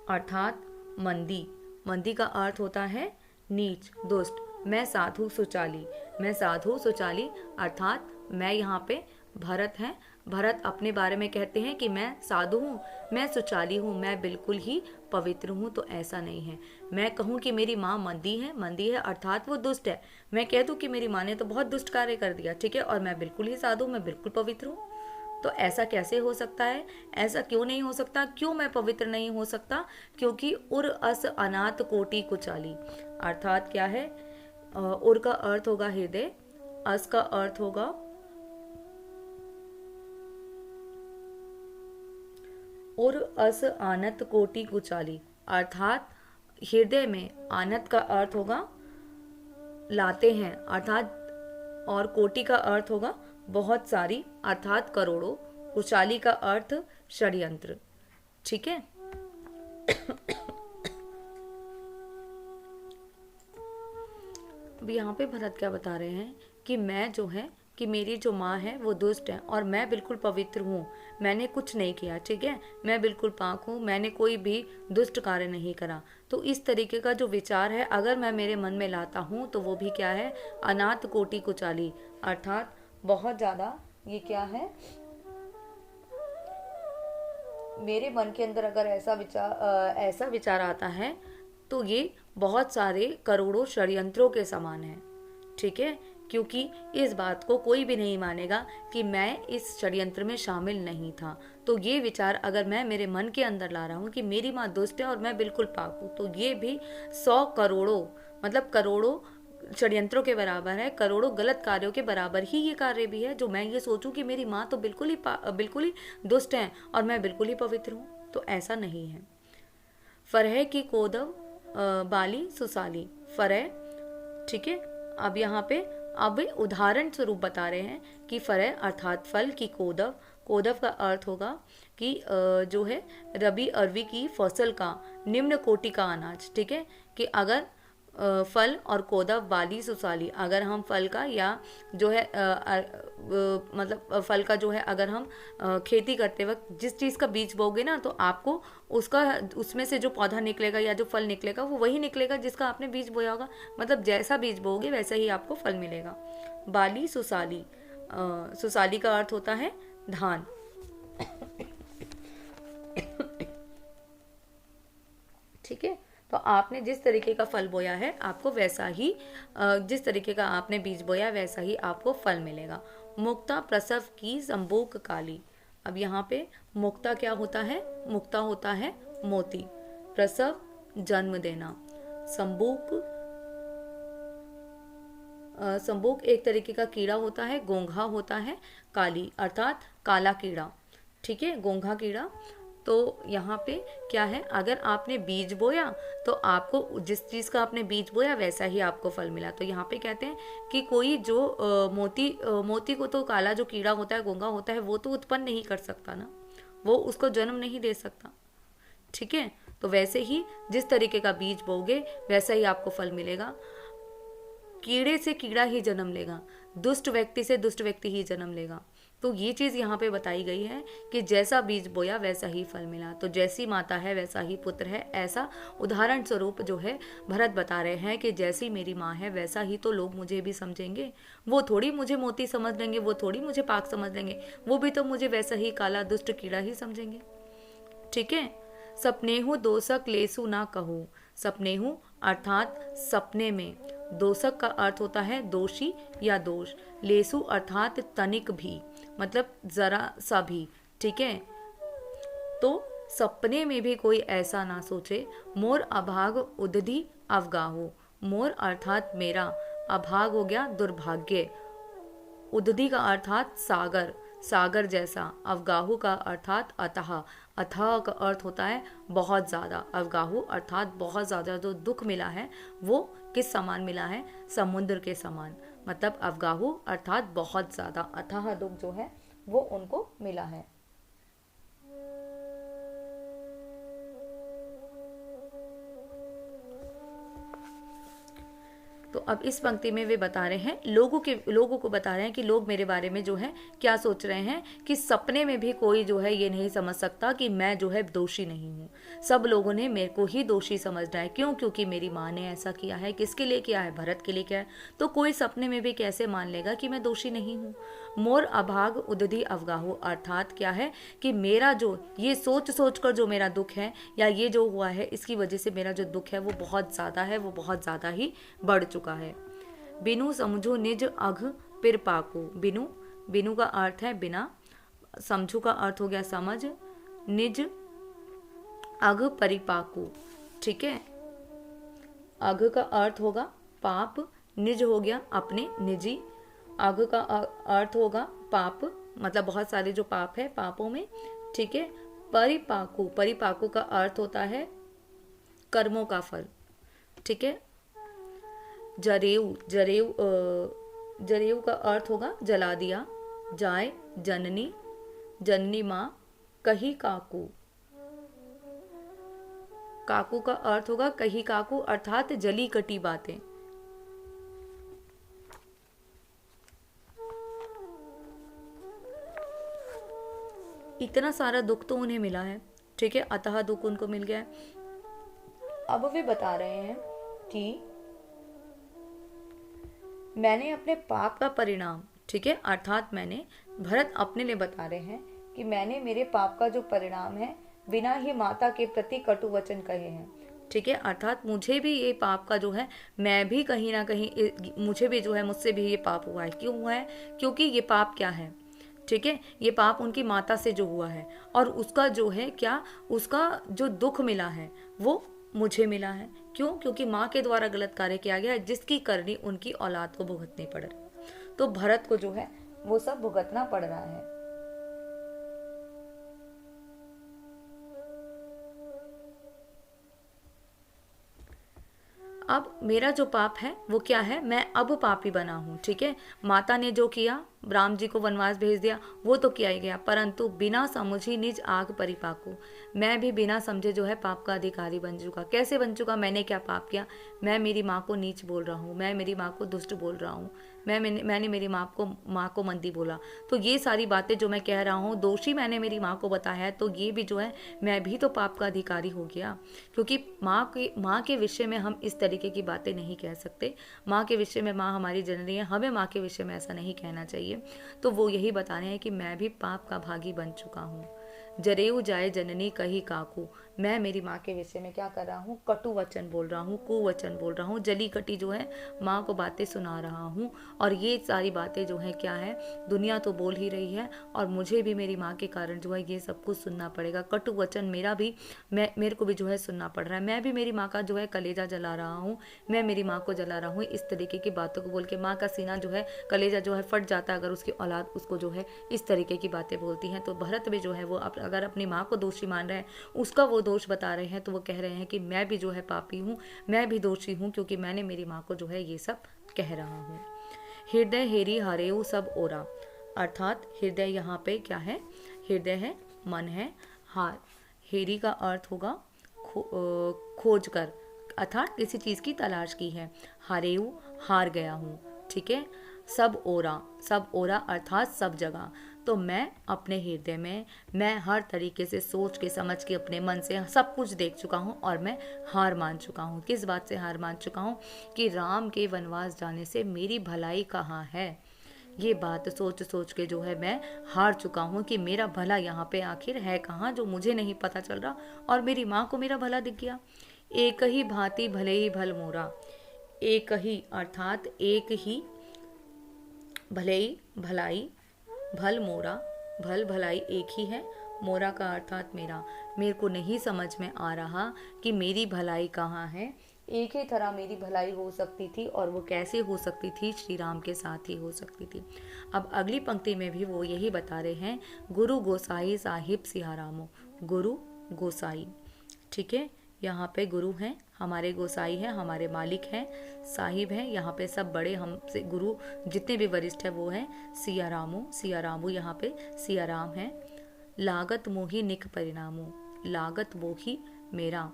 अर्थात मंदी, मंदी का अर्थ होता है नीच, दुष्ट। मैं साधु सुचाली, मैं साधु सुचाली अर्थात मैं यहाँ पे भरत हैं, भरत अपने बारे में कहते हैं कि मैं साधु हूँ, मैं सुचाली हूँ, मैं बिल्कुल ही पवित्र हूँ। तो ऐसा नहीं है। मैं कहूँ कि मेरी माँ मंदी है अर्थात वो दुष्ट है। मैं कह दूँ कि मेरी माँ ने तो बहुत दुष्ट कार्य कर दिया, ठीक है, और मैं बिल्कुल ही साधु, मैं बिल्कुल पवित्र हूँ। तो ऐसा कैसे हो सकता है? ऐसा क्यों नहीं हो सकता? क्यों मैं पवित्र नहीं हो सकता? क्योंकि उर अस अनाथ कोटि कुचाली, अर्थात क्या है? उर का अर्थ होगा हृदय, अस का अर्थ होगा उर अस आनत कोटि कुचाली, अर्थात हृदय में, आनत का अर्थ होगा लाते हैं अर्थात, और कोटि का अर्थ होगा बहुत सारी अर्थात करोड़ों, कुचाली का अर्थ षड्यंत्र। ठीक है। अब यहाँ पे भरत क्या बता रहे हैं कि मैं जो है, कि मेरी जो माँ है वो दुष्ट है और मैं बिल्कुल पवित्र हूँ, मैंने कुछ नहीं किया, ठीक है, मैं बिल्कुल पाक हूँ, मैंने कोई भी दुष्ट कार्य नहीं करा। तो इस तरीके का जो विचार है अगर मैं मेरे मन में लाता हूँ तो वो भी क्या है? अनाथ कोटि कुचाली, अर्थात बहुत ज़्यादा, ये क्या है, मेरे मन के अंदर अगर ऐसा विचार आता है तो ये बहुत सारे करोड़ों षड्यंत्रों के समान है। ठीक है, क्योंकि इस बात को कोई भी नहीं मानेगा कि मैं इस षड्यंत्र में शामिल नहीं था। तो ये विचार अगर मैं मेरे मन के अंदर ला रहा हूँ कि मेरी माँ दुष्ट है और मैं बिल्कुल पाक हूँ, तो ये भी 100 करोड़ों, मतलब करोड़ों षड्यंत्रों के बराबर है, करोड़ों गलत कार्यों के बराबर ही ये कार्य भी है। जो मैं ये सोचूं कि मेरी माँ तो बिल्कुल ही दुष्ट है और मैं बिल्कुल ही पवित्र हूँ, तो ऐसा नहीं है। फरह की कोदव बाली सुसाली, फरह, ठीक है। अब यहाँ पे अब उदाहरण स्वरूप बता रहे हैं कि फरह अर्थात फल की कोदव, कोदव का अर्थ होगा कि जो है रबी अरवी की फसल का निम्न कोटि का अनाज। ठीक है, कि अगर फल और कोदव बाली सुसाली, अगर हम फल का या जो है मतलब फल का जो है अगर हम खेती करते वक्त जिस चीज़ का बीज बोगे ना, तो आपको उसका उसमें से जो पौधा निकलेगा या जो फल निकलेगा वो वही निकलेगा जिसका आपने बीज बोया होगा। मतलब जैसा बीज बोगे वैसा ही आपको फल मिलेगा। बाली सुसाली, सुसाली का अर्थ होता है धान। ठीक है, तो आपने जिस तरीके का फल बोया है आपको वैसा ही, जिस तरीके का आपने बीज बोया वैसा ही आपको फल मिलेगा। मुक्ता प्रसव की संबूक काली। अब यहाँ पे मुक्ता क्या होता है? मुक्ता होता है मोती, प्रसव जन्म देना, संबूक, संबूक एक तरीके का कीड़ा होता है, गोंघा होता है, काली अर्थात काला कीड़ा। ठीक है, गोंघा कीड़ा। तो यहाँ पे क्या है, अगर आपने बीज बोया तो आपको जिस चीज़ का आपने बीज बोया वैसा ही आपको फल मिला। तो यहाँ पे कहते हैं कि कोई जो मोती को तो काला जो कीड़ा होता है, गोंगा होता है, वो तो उत्पन्न नहीं कर सकता ना, वो उसको जन्म नहीं दे सकता। ठीक है, तो वैसे ही जिस तरीके का बीज बोगे वैसा ही आपको फल मिलेगा। कीड़े से कीड़ा ही जन्म लेगा, दुष्ट व्यक्ति से दुष्ट व्यक्ति ही जन्म लेगा। तो ये चीज़ यहाँ पे बताई गई है कि जैसा बीज बोया वैसा ही फल मिला। तो जैसी माता है वैसा ही पुत्र है, ऐसा उदाहरण स्वरूप जो है भरत बता रहे हैं कि जैसी मेरी माँ है वैसा ही तो लोग मुझे भी समझेंगे। वो थोड़ी मुझे मोती समझ लेंगे, वो थोड़ी मुझे पाक समझ लेंगे, वो भी तो मुझे वैसा ही काला दुष्ट कीड़ा ही समझेंगे। ठीक है, सपनेहु दोषक लेसु ना कहूँ। सपनेहु अर्थात सपने में, दोषक का अर्थ होता है दोषी या दोष, लेसु अर्थात तनिक भी, मतलब जरा सा भी। ठीक है, तो सपने में भी कोई ऐसा ना सोचे। मोर अभाग उदधि अवगाहो, मोर अर्थात मेरा, अभाग हो गया दुर्भाग्य, उदधि का अर्थात सागर, सागर जैसा, अवगाहु का अर्थात अतः, अथाह का अर्थ होता है बहुत ज़्यादा, अवगाहु अर्थात बहुत ज़्यादा जो दुख मिला है वो किस समान मिला है? समुद्र के समान। मतलब अवगाहु अर्थात बहुत ज़्यादा, अथाह दुख जो है वो उनको मिला है। तो अब इस पंक्ति में वे बता रहे हैं लोगों को बता रहे हैं कि लोग मेरे बारे में जो है क्या सोच रहे हैं कि सपने में भी कोई जो है ये नहीं समझ सकता कि मैं जो है दोषी नहीं हूँ। सब लोगों ने मेरे को ही दोषी समझना है। क्यों? क्योंकि मेरी माँ ने ऐसा किया है। किसके लिए किया है? भरत के लिए किया है। तो कोई सपने में भी कैसे मान लेगा कि मैं दोषी नहीं हूँ। मोर अभाग उदधि अवगाहो, अर्थात क्या है कि मेरा जो ये सोच सोच कर जो मेरा दुख है या ये जो हुआ है, इसकी वजह से मेरा जो दुख है वो बहुत ज़्यादा है, वो बहुत ज़्यादा ही बढ़ चुका है। बिनु समझो निज अघ पिर पाको, बिनु, बिनु का अर्थ है बिना, समझू का अर्थ हो गया समझ, निज अघ परिपाकु, ठीक है। अघ का अर्थ होगा पाप, निज हो गया अपने, निजी। अघ का अर्थ होगा पाप, मतलब बहुत सारे जो पाप है पापों में, ठीक है। परिपाकु, परिपाकु का अर्थ होता है कर्मों का फल, ठीक है। जरेऊ, जरेऊ जरेऊ का अर्थ होगा जला दिया। जाय जननी, जननी माँ। कही काकू, काकू का अर्थ होगा कही काकू, अर्थात जली कटी बातें। इतना सारा दुख तो उन्हें मिला है, ठीक है, अतः दुख उनको मिल गया है। अब वे बता रहे हैं कि मैंने अपने पाप का परिणाम, ठीक है, अर्थात मैंने, भरत अपने लिए बता रहे हैं कि मैंने मेरे पाप का जो परिणाम है बिना ही माता के प्रति कटु वचन कहे हैं, ठीक है। अर्थात मुझे भी ये पाप का जो है, मैं भी कहीं ना कहीं मुझे भी जो है, मुझसे भी ये पाप हुआ है। क्यों हुआ है? क्योंकि ये पाप क्या है, ठीक है, ये पाप उनकी माता से जो हुआ है और उसका जो है क्या, उसका जो दुख मिला है वो मुझे मिला है। क्यों? क्योंकि माँ के द्वारा गलत कार्य किया गया है, जिसकी करनी उनकी औलाद को भुगतनी पड़ रही है। तो भरत को जो है वो सब भुगतना पड़ रहा है। अब मेरा जो पाप है वो क्या है, मैं अब पापी बना हूँ, ठीक है। माता ने जो किया, राम जी को वनवास भेज दिया, वो तो किया ही गया, परंतु बिना समझी निज आग परिपाकू, मैं भी बिना समझे जो है पाप का अधिकारी बन चुका। कैसे बन चुका? मैंने क्या पाप किया? मैं मेरी माँ को नीच बोल रहा हूँ, मैं मेरी माँ को दुष्ट बोल रहा हूँ, मैंने मेरी माँ को मंदी बोला। तो ये सारी बातें जो मैं कह रहा हूँ, दोषी मैंने मेरी माँ को बताया है, तो ये भी जो है मैं भी तो पाप का अधिकारी हो गया। क्योंकि माँ के विषय में हम इस तरीके की बातें नहीं कह सकते। माँ के विषय में, माँ हमारी जननी है, हमें माँ के विषय में ऐसा नहीं कहना चाहिए। तो वो यही बता रहे हैं कि मैं भी पाप का भागी बन चुका हूँ। जरेऊ जाए जननी कही काकू, मैं मेरी माँ के विषय में क्या कर रहा हूँ, कटु वचन बोल रहा हूँ, कुवचन बोल रहा हूँ, जली कटी जो है माँ को बातें सुना रहा हूँ। और ये सारी बातें जो है क्या है, दुनिया तो बोल ही रही है और मुझे भी मेरी माँ के कारण जो है ये सब कुछ सुनना पड़ेगा। कटु वचन मेरा भी, मेरे को भी जो है सुनना पड़ रहा है। मैं भी मेरी माँ का जो है कलेजा जला रहा हूँ, मैं मेरी माँ को जला रहा हूँ। इस तरीके की बातों को बोल के माँ का सीना जो है, कलेजा जो है फट जाता है अगर उसकी औलाद उसको जो है इस तरीके की बातें बोलती हैं। तो भरत भी जो है वो अगर अपनी माँ को दोषी मान रहे हैं, उसका वो दोष बता रहे हैं, तो वो कह रहे हैं कि मैं भी जो है पापी हूँ, मैं भी दोषी हूँ, क्योंकि मैंने मेरी माँ को जो है ये सब कह रहा हूँ। हृदय हेरी हरेऊ सब ओरा, अर्थात हृदय यहाँ पे क्या है, हृदय है, मन है, हार, हेरी का अर्थ होगा खोज कर, अर्थात किसी चीज़ की तलाश की है। हारेऊ, हार गया हूँ, ठीक है। सब ओरा, सब ओरा अर्थात सब जगह। तो मैं अपने हृदय में, मैं हर तरीके से सोच के समझ के अपने मन से सब कुछ देख चुका हूँ और मैं हार मान चुका हूँ। किस बात से हार मान चुका हूँ? कि राम के वनवास जाने से मेरी भलाई कहाँ है। ये बात सोच सोच के जो है मैं हार चुका हूँ कि मेरा भला यहाँ पे आखिर है कहाँ, जो मुझे नहीं पता चल रहा और मेरी माँ को मेरा भला दिख गया। एक ही भांति भले ही भल मोरा, एक ही अर्थात एक ही, भले ही भलाई, भल मोरा, भल भलाई एक ही है, मोरा का अर्थात मेरा। मेरे को नहीं समझ में आ रहा कि मेरी भलाई कहाँ है। एक ही तरह मेरी भलाई हो सकती थी और वो कैसे हो सकती थी, श्री राम के साथ ही हो सकती थी। अब अगली पंक्ति में भी वो यही बता रहे हैं, गुरु गोसाई साहिब सियारामो, गुरु गोसाई, ठीक है। यहाँ पे गुरु हैं, हमारे गोसाई हैं, हमारे मालिक हैं, साहिब हैं, यहाँ पे सब बड़े हमसे गुरु जितने भी वरिष्ठ हैं वो हैं। सियारामो, सियारामो यहाँ पे सियाराम हैं। लागत मोही निक परिणामो, लागत वो ही मेरा,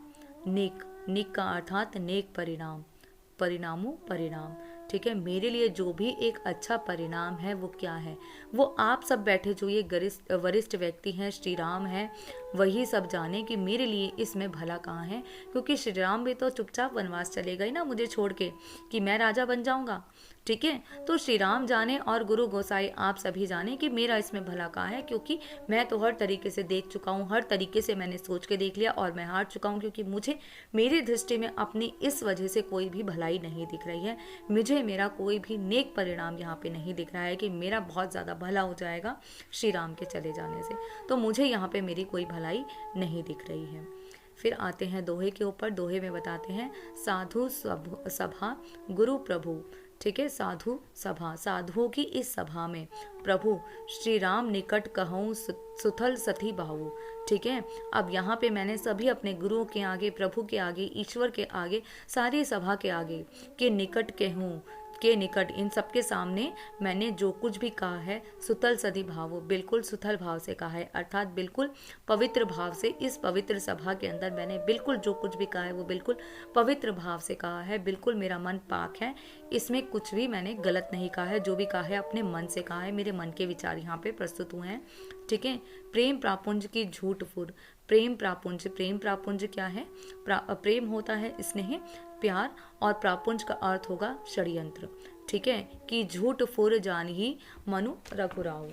निक, निक का अर्थात नेक परिणाम, परिणामों परिणाम। ठीक है, मेरे लिए जो भी एक अच्छा परिणाम है वो क्या है, वो आप सब बैठे जो ये वरिष्ठ व्यक्ति हैं, श्री राम हैं, वही सब जाने कि मेरे लिए इसमें भला कहाँ है। क्योंकि श्री राम भी तो चुपचाप वनवास चले गए ना मुझे छोड़ के, कि मैं राजा बन जाऊंगा। ठीक है, तो श्री राम जाने और गुरु गोसाई आप सभी जाने कि मेरा इसमें भला कहाँ है। क्योंकि मैं तो हर तरीके से देख चुका हूँ, हर तरीके से मैंने सोच के देख लिया और मैं हार चुका हूँ। क्योंकि मुझे मेरी दृष्टि में अपनी इस वजह से कोई भी भलाई नहीं दिख रही है, मुझे मेरा कोई भी नेक परिणाम यहाँ पे नहीं दिख रहा है कि मेरा बहुत ज़्यादा भला हो जाएगा श्री राम के चले जाने से। तो मुझे यहाँ पे मेरी कोई भलाई नहीं दिख रही है। फिर आते हैं दोहे के ऊपर। दोहे में बताते हैं साधु सभा गुरु प्रभु। ठीक है, साधु सभा, साधुओं की इस सभा में प्रभु श्री राम निकट कहूँ सुथल सती बाहु। ठीक है, अब यहाँ पे मैंने सभी अपने गुरुओं के आगे, प्रभु के आगे, ईश्वर के आगे, सारी सभा के आगे के निकट कहूँ के निकट, इन सबके सामने मैंने जो कुछ भी कहा है सुतल सदी भाव, बिल्कुल सुथल भाव से कहा है, अर्थात बिल्कुल पवित्र भाव से। इस पवित्र सभा के अंदर मैंने बिल्कुल जो कुछ भी कहा है वो बिल्कुल पवित्र भाव से कहा है। बिल्कुल मेरा मन पाक है, इसमें कुछ भी मैंने गलत नहीं कहा है। जो भी कहा है अपने मन से कहा है, मेरे मन के विचार यहाँ पे प्रस्तुत हुए हैं। ठीक है, प्रेम प्रापुंज की झूठ फुर। प्रेम प्रापुंज, प्रेम प्रापुंज क्या है? प्रेम होता है स्नेह, प्यार, और प्रापुंज का अर्थ होगा षड्यंत्र। ठीक है, कि झूठ फुर जान ही मनु रघुराव।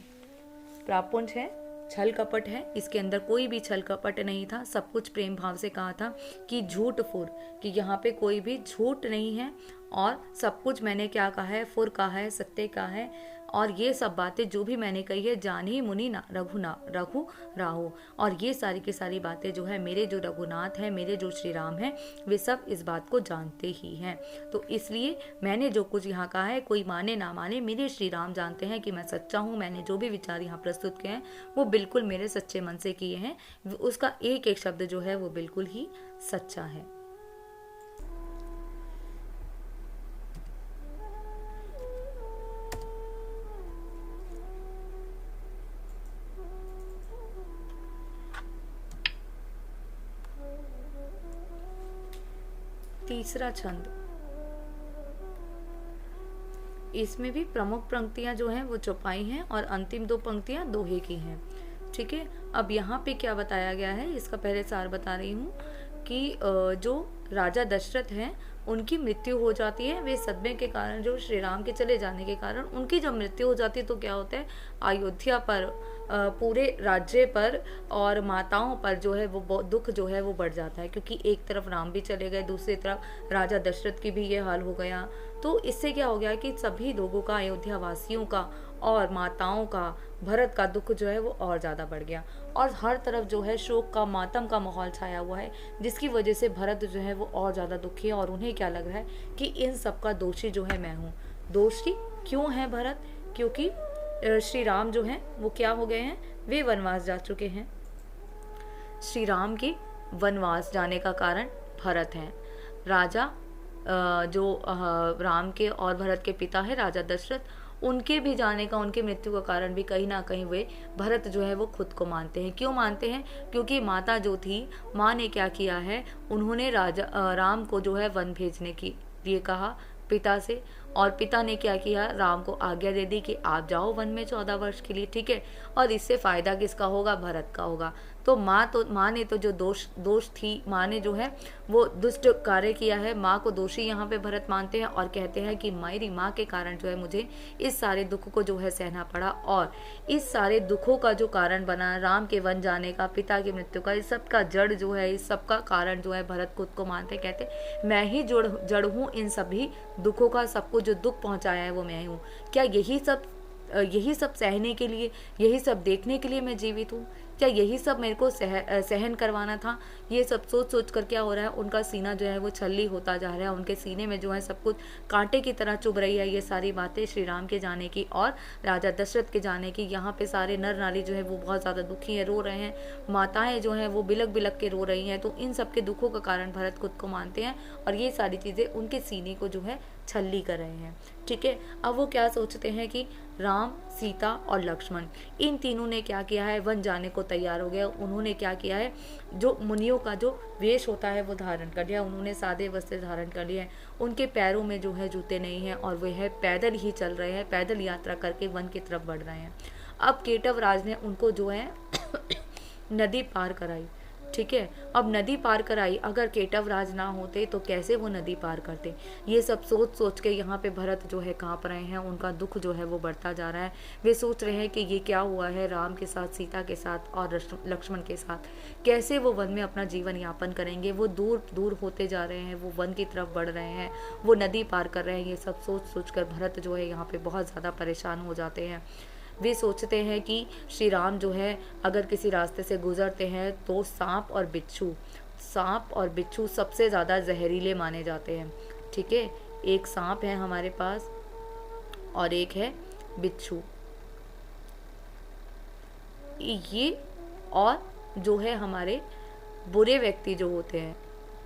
प्रापुंज है, छल कपट है, इसके अंदर कोई भी छल कपट नहीं था, सब कुछ प्रेम भाव से कहा था। कि झूठ फुर, कि यहाँ पे कोई भी झूठ नहीं है, और सब कुछ मैंने क्या कहा है, फुर कहा है, सत्य कहा है। और ये सब बातें जो भी मैंने कही है, जानी मुनि रघु राहो, और ये सारी की सारी बातें जो है मेरे जो रघुनाथ हैं, मेरे जो श्री राम हैं, वे सब इस बात को जानते ही हैं। तो इसलिए मैंने जो कुछ यहाँ कहा है, कोई माने ना माने, मेरे श्री राम जानते हैं कि मैं सच्चा हूँ। मैंने जो भी विचार यहाँ प्रस्तुत किए हैं वो बिल्कुल मेरे सच्चे मन से किए हैं। उसका एक एक शब्द जो है वो बिल्कुल ही सच्चा है। तीसरा छंद, इसमें भी प्रमुख पंक्तियां जो हैं वो चौपाई हैं और अंतिम दो पंक्तियां दोहे की हैं। ठीक है, अब यहाँ पे क्या बताया गया है इसका पहले सार बता रही हूँ कि जो राजा दशरथ हैं उनकी मृत्यु हो जाती है। वे सदमे के कारण, जो श्री राम के चले जाने के कारण उनकी जब मृत्यु हो जाती है तो क्या होता है, अयोध्या पर, पूरे राज्य पर और माताओं पर जो है वो दुख जो है वो बढ़ जाता है। क्योंकि एक तरफ राम भी चले गए, दूसरी तरफ राजा दशरथ की भी ये हाल हो गया। तो इससे क्या हो गया कि सभी लोगों का, अयोध्या वासियों का और माताओं का, भरत का दुख जो है वो और ज़्यादा बढ़ गया। और हर तरफ जो है शोक का, मातम का माहौल छाया हुआ है, जिसकी वजह से भरत जो है वो और ज़्यादा दुखी है। और उन्हें क्या लग रहा है कि इन सब का दोषी जो है मैं हूँ। दोषी क्यों है भरत? क्योंकि श्री राम जो हैं वो क्या हो गए हैं, वे वनवास जा चुके हैं। श्री राम के वनवास जाने का कारण भरत हैं। राजा जो राम के और भरत के पिता है राजा दशरथ, उनके भी जाने का, उनकी मृत्यु का कारण भी कहीं ना कहीं वे भरत जो है वो खुद को मानते हैं। क्यों मानते हैं? क्योंकि माता जो थी, माँ ने क्या किया है, उन्होंने राम को जो है वन भेजने की लिए कहा पिता से, और पिता ने क्या किया, राम को आज्ञा दे दी कि आप जाओ वन में 14 वर्ष के लिए। ठीक है, और इससे फायदा किसका होगा, भरत का होगा। तो माँ ने तो जो दोष थी, माँ ने जो है वो दुष्ट कार्य किया है, माँ को दोषी यहाँ पे भरत मानते हैं और कहते हैं कि मेरी माँ के कारण जो है मुझे इस सारे दुख को जो है सहना पड़ा, और इस सारे दुखों का जो कारण बना, राम के वन जाने का, पिता की मृत्यु का, इस सब का जड़ जो है, इस सब का कारण जो है भरत खुद को मानते, कहते मैं ही जड़ हूँ इन सभी दुखों का, सबको जो दुख पहुँचाया है वो मैं ही हूँ। क्या यही सब सहने के लिए, यही सब देखने के लिए मैं जीवित हूँ? क्या यही सब मेरे को सहन करवाना था? ये सब सोच कर क्या हो रहा है, उनका सीना जो है वो छल्ली होता जा रहा है, उनके सीने में जो है सब कुछ कांटे की तरह चुभ रही है। ये सारी बातें श्री राम के जाने की और राजा दशरथ के जाने की। यहाँ पे सारे नर नारी जो है वो बहुत ज़्यादा दुखी है, रो रहे हैं, माताएं जो हैं वो बिलक बिलक के रो रही हैं। तो इन सब के दुखों का कारण भरत खुद को मानते हैं और ये सारी चीज़ें उनके सीने को जो है छल्ली कर रहे हैं। ठीक है, अब वो क्या सोचते हैं कि राम, सीता और लक्ष्मण, इन तीनों ने क्या किया है, वन जाने को तैयार हो गया। उन्होंने क्या किया है, जो मुनियों का जो वेश होता है वो धारण कर लिया, उन्होंने सादे वस्त्र धारण कर लिए हैं, उनके पैरों में जो है जूते नहीं हैं और वह पैदल ही चल रहे हैं, पैदल यात्रा करके वन की तरफ बढ़ रहे हैं। अब केटव राज ने उनको जो है नदी पार कराई। ठीक है, अब नदी पार कराई, अगर केटव राज ना होते तो कैसे वो नदी पार करते। ये सब सोच सोच के यहाँ पे भरत जो है कांप रहे हैं, उनका दुख जो है वो बढ़ता जा रहा है। वे सोच रहे हैं कि ये क्या हुआ है राम के साथ, सीता के साथ और लक्ष्मण के साथ, कैसे वो वन में अपना जीवन यापन करेंगे। वो दूर दूर होते जा रहे हैं, वो वन की तरफ बढ़ रहे हैं, वो नदी पार कर रहे हैं। ये सब सोच सोच कर भरत जो है यहाँ पे बहुत ज़्यादा परेशान हो जाते हैं। वे सोचते हैं कि श्री राम जो है अगर किसी रास्ते से गुजरते हैं तो सांप और बिच्छू सबसे ज़्यादा जहरीले माने जाते हैं। ठीक है, एक सांप है हमारे पास और एक है बिच्छू। ये और जो है हमारे बुरे व्यक्ति जो होते हैं,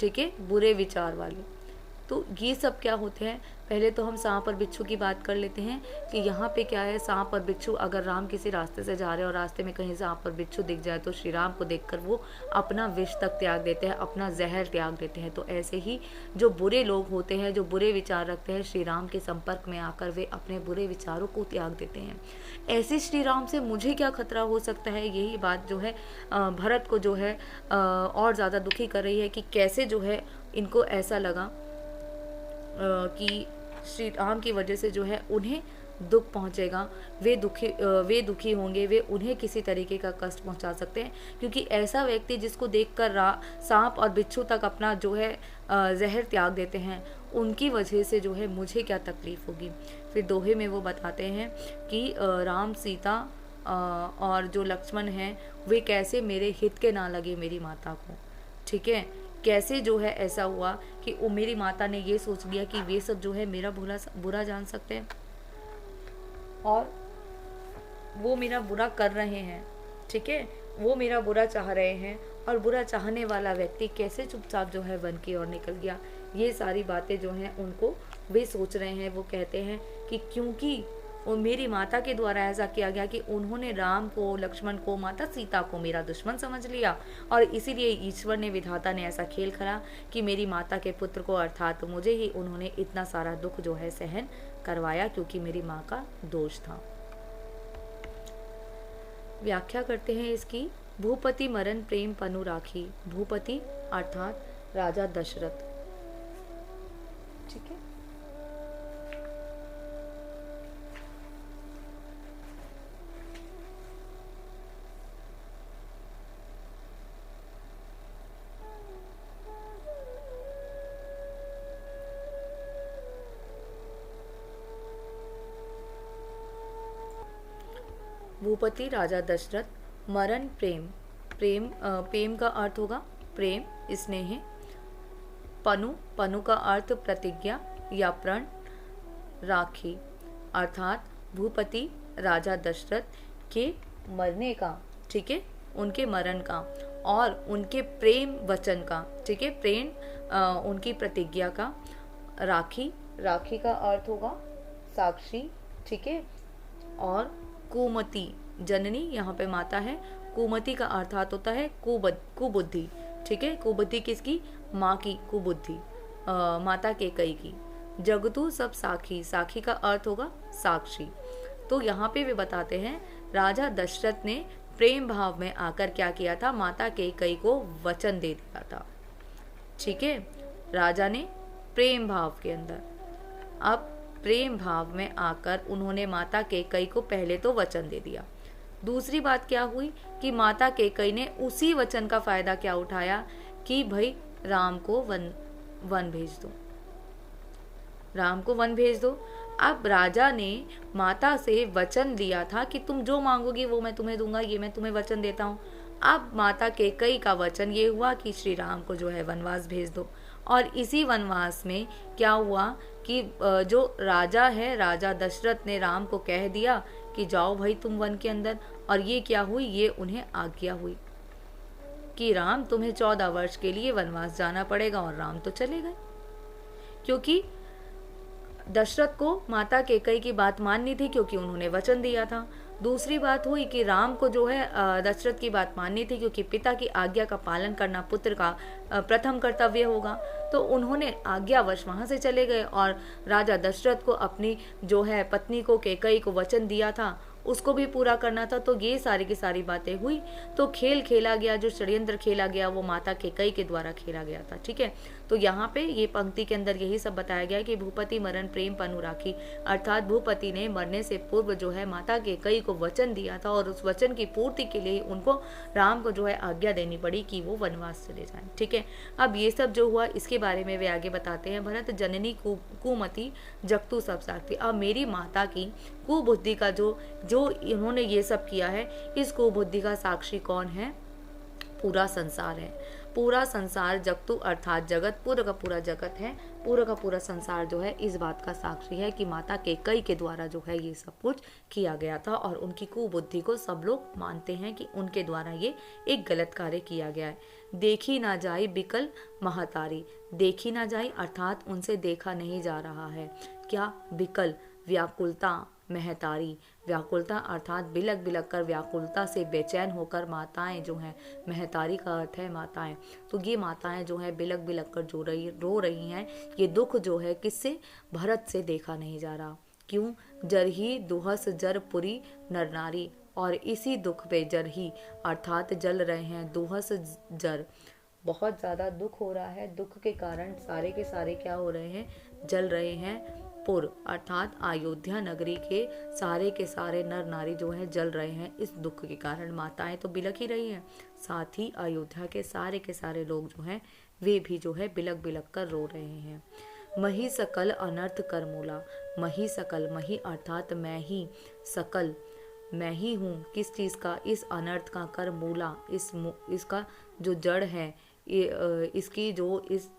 ठीक है, बुरे विचार वाले, तो ये सब क्या होते हैं। पहले तो हम सांप और बिच्छू की बात कर लेते हैं कि यहाँ पे क्या है, सांप और बिच्छू, अगर राम किसी रास्ते से जा रहे हैं और रास्ते में कहीं सांप और बिच्छू दिख जाए तो श्री राम को देखकर वो अपना विष तक त्याग देते हैं, अपना जहर त्याग देते हैं। तो ऐसे ही जो बुरे लोग होते हैं, जो बुरे विचार रखते हैं, श्री राम के संपर्क में आकर वे अपने बुरे विचारों को त्याग देते हैं। ऐसे श्री राम से मुझे क्या खतरा हो सकता है, यही बात जो है भरत को जो है और ज़्यादा दुखी कर रही है कि कैसे जो है इनको ऐसा लगा कि श्री राम की वजह से जो है उन्हें दुख पहुंचेगा, वे दुखी होंगे, वे उन्हें किसी तरीके का कष्ट पहुंचा सकते हैं। क्योंकि ऐसा व्यक्ति जिसको देखकर सांप और बिच्छू तक अपना जो है जहर त्याग देते हैं, उनकी वजह से जो है मुझे क्या तकलीफ होगी। फिर दोहे में वो बताते हैं कि राम, सीता और जो लक्ष्मण हैं वे कैसे मेरे हित के ना लगे मेरी माता को। ठीक है, कैसे जो है ऐसा हुआ कि वो मेरी माता ने ये सोच लिया कि वे सब जो है मेरा बुरा जान सकते हैं और वो मेरा बुरा कर रहे हैं। ठीक है, वो मेरा बुरा चाह रहे हैं और बुरा चाहने वाला व्यक्ति कैसे चुपचाप जो है वन की ओर निकल गया। ये सारी बातें जो हैं उनको वे सोच रहे हैं। वो कहते हैं कि क्योंकि और मेरी माता के द्वारा ऐसा किया गया कि उन्होंने राम को, लक्ष्मण को, माता सीता को मेरा दुश्मन समझ लिया और इसीलिए ईश्वर ने, विधाता ने ऐसा खेल खेला कि मेरी माता के पुत्र को अर्थात मुझे ही उन्होंने इतना सारा दुख जो है सहन करवाया, क्योंकि मेरी माँ का दोष था। व्याख्या करते हैं इसकी। भूपति मरण प्रेम पनु राखी। भूपति अर्थात राजा दशरथ। ठीक है, भूपति राजा दशरथ। मरण प्रेम का अर्थ होगा प्रेम, स्नेह। पनु का अर्थ प्रतिज्ञा या प्रण। राखी अर्थात भूपति राजा दशरथ के मरने का, ठीक है, उनके मरण का और उनके प्रेम वचन का, ठीक है, उनकी प्रतिज्ञा का। राखी का अर्थ होगा साक्षी, ठीक है, और कुमति जननी, यहाँ पे माता है। कुमति का अर्थात होता है कुबुद्धि, ठीक है, कुबुद्धि किसकी, माँ की कुबुद्धि, माता केकई की। जगतु सब साखी का अर्थ होगा साक्षी। तो यहाँ पे वे बताते हैं राजा दशरथ ने प्रेम भाव में आकर क्या किया था, माता केकई को वचन दे दिया था। ठीक है, राजा ने प्रेम भाव के अंदर, अब प्रेम भाव में आकर उन्होंने माता केकई को पहले तो वचन दे दिया। दूसरी बात क्या हुई कि माता केकई ने उसी वचन का फायदा क्या उठाया कि भाई राम को वन भेज दो, राम को वन भेज दो। अब राजा ने माता से वचन लिया था कि तुम जो मांगोगी वो मैं तुम्हें दूंगा, ये मैं तुम्हें वचन देता हूँ। अब माता केकई का वचन ये हुआ कि श्री राम को जो है वनवास भेज दो। और इसी वनवास में क्या हुआ कि जो राजा है, राजा दशरथ ने राम को कह दिया कि जाओ भाई तुम वन के अंदर। और ये क्या हुई, ये उन्हें आज्ञा हुई कि राम तुम्हें 14 वर्ष के लिए वनवास जाना पड़ेगा। और राम तो चले गए, क्योंकि दशरथ को माता कैकेयी की बात माननी थी क्योंकि उन्होंने वचन दिया था। दूसरी बात हुई कि राम को जो है दशरथ की बात माननी थी क्योंकि पिता की आज्ञा का पालन करना पुत्र का प्रथम कर्तव्य होगा। तो उन्होंने आज्ञावश वहाँ से चले गए और राजा दशरथ को अपनी जो है पत्नी को कैकेयी को वचन दिया था उसको भी पूरा करना था। तो ये सारी की सारी बातें हुई। तो खेल खेला गया, जो षड्यंत्र खेला गया वो माता कैकेयी के द्वारा खेला गया था। ठीक है, तो यहाँ पे ये पंक्ति के अंदर यही सब बताया गया कि भूपति मरण प्रेम पनु राखी, अर्थात भूपति ने मरने से पूर्व जो है माता कैकेयी को वचन दिया था और उस वचन की पूर्ति के लिए उनको राम को जो है आज्ञा देनी पड़ी कि वो वनवास चले जाएं। ठीक है, अब ये सब जो हुआ इसके बारे में वे आगे बताते हैं। भरत जननी कुमति जगतु सब साक्षी। अब मेरी माता की कुबुद्धि का जो इन्होंने ये सब किया है, इस कुबुद्धि का साक्षी कौन है? पूरा संसार है। पूरा संसार जगतु अर्थात जगत, पूरा का पूरा जगत है, पूरा का पूरा संसार जो है इस बात का साक्षी है कि माता कैकेयी के द्वारा जो है ये सब कुछ किया गया था और उनकी कुबुद्धि को सब लोग मानते हैं कि उनके द्वारा ये एक गलत कार्य किया गया है। देखी ना जाए बिकल महतारी, देखी ना जाए अर्थात उनसे देखा नहीं जा रहा है। क्या? बिकल, व्याकुलता, महतारी, व्याकुलता अर्थात बिलक बिलक कर, व्याकुलता से बेचैन होकर माताएं जो हैं, महतारी का अर्थ है माताएं, तो ये माताएं जो है बिलक बिलक कर रो रही हैं। ये दुख जो है किससे? भरत से देखा नहीं जा रहा। क्यों? जरही दुहस जर पुरी नर नारी, और इसी दुख पे जरही अर्थात जल रहे हैं, दुहस जर, बहुत ज़्यादा दुख हो रहा है। दुख के कारण सारे के सारे क्या हो रहे हैं? जल रहे हैं। पुर अर्थात अयोध्या नगरी के सारे नर नारी जो है जल रहे हैं इस दुख के कारण। माताएं तो बिलक ही रही हैं, साथ ही अयोध्या के सारे लोग जो हैं वे भी जो है बिलक बिलक कर रो रहे हैं। मही सकल अनर्थ कर मूला, मही सकल, मही अर्थात मैं ही, सकल मैं ही हूँ, किस चीज़ का? इस अनर्थ का, कर मूला, इसका जो जड़ है, इसकी जो इस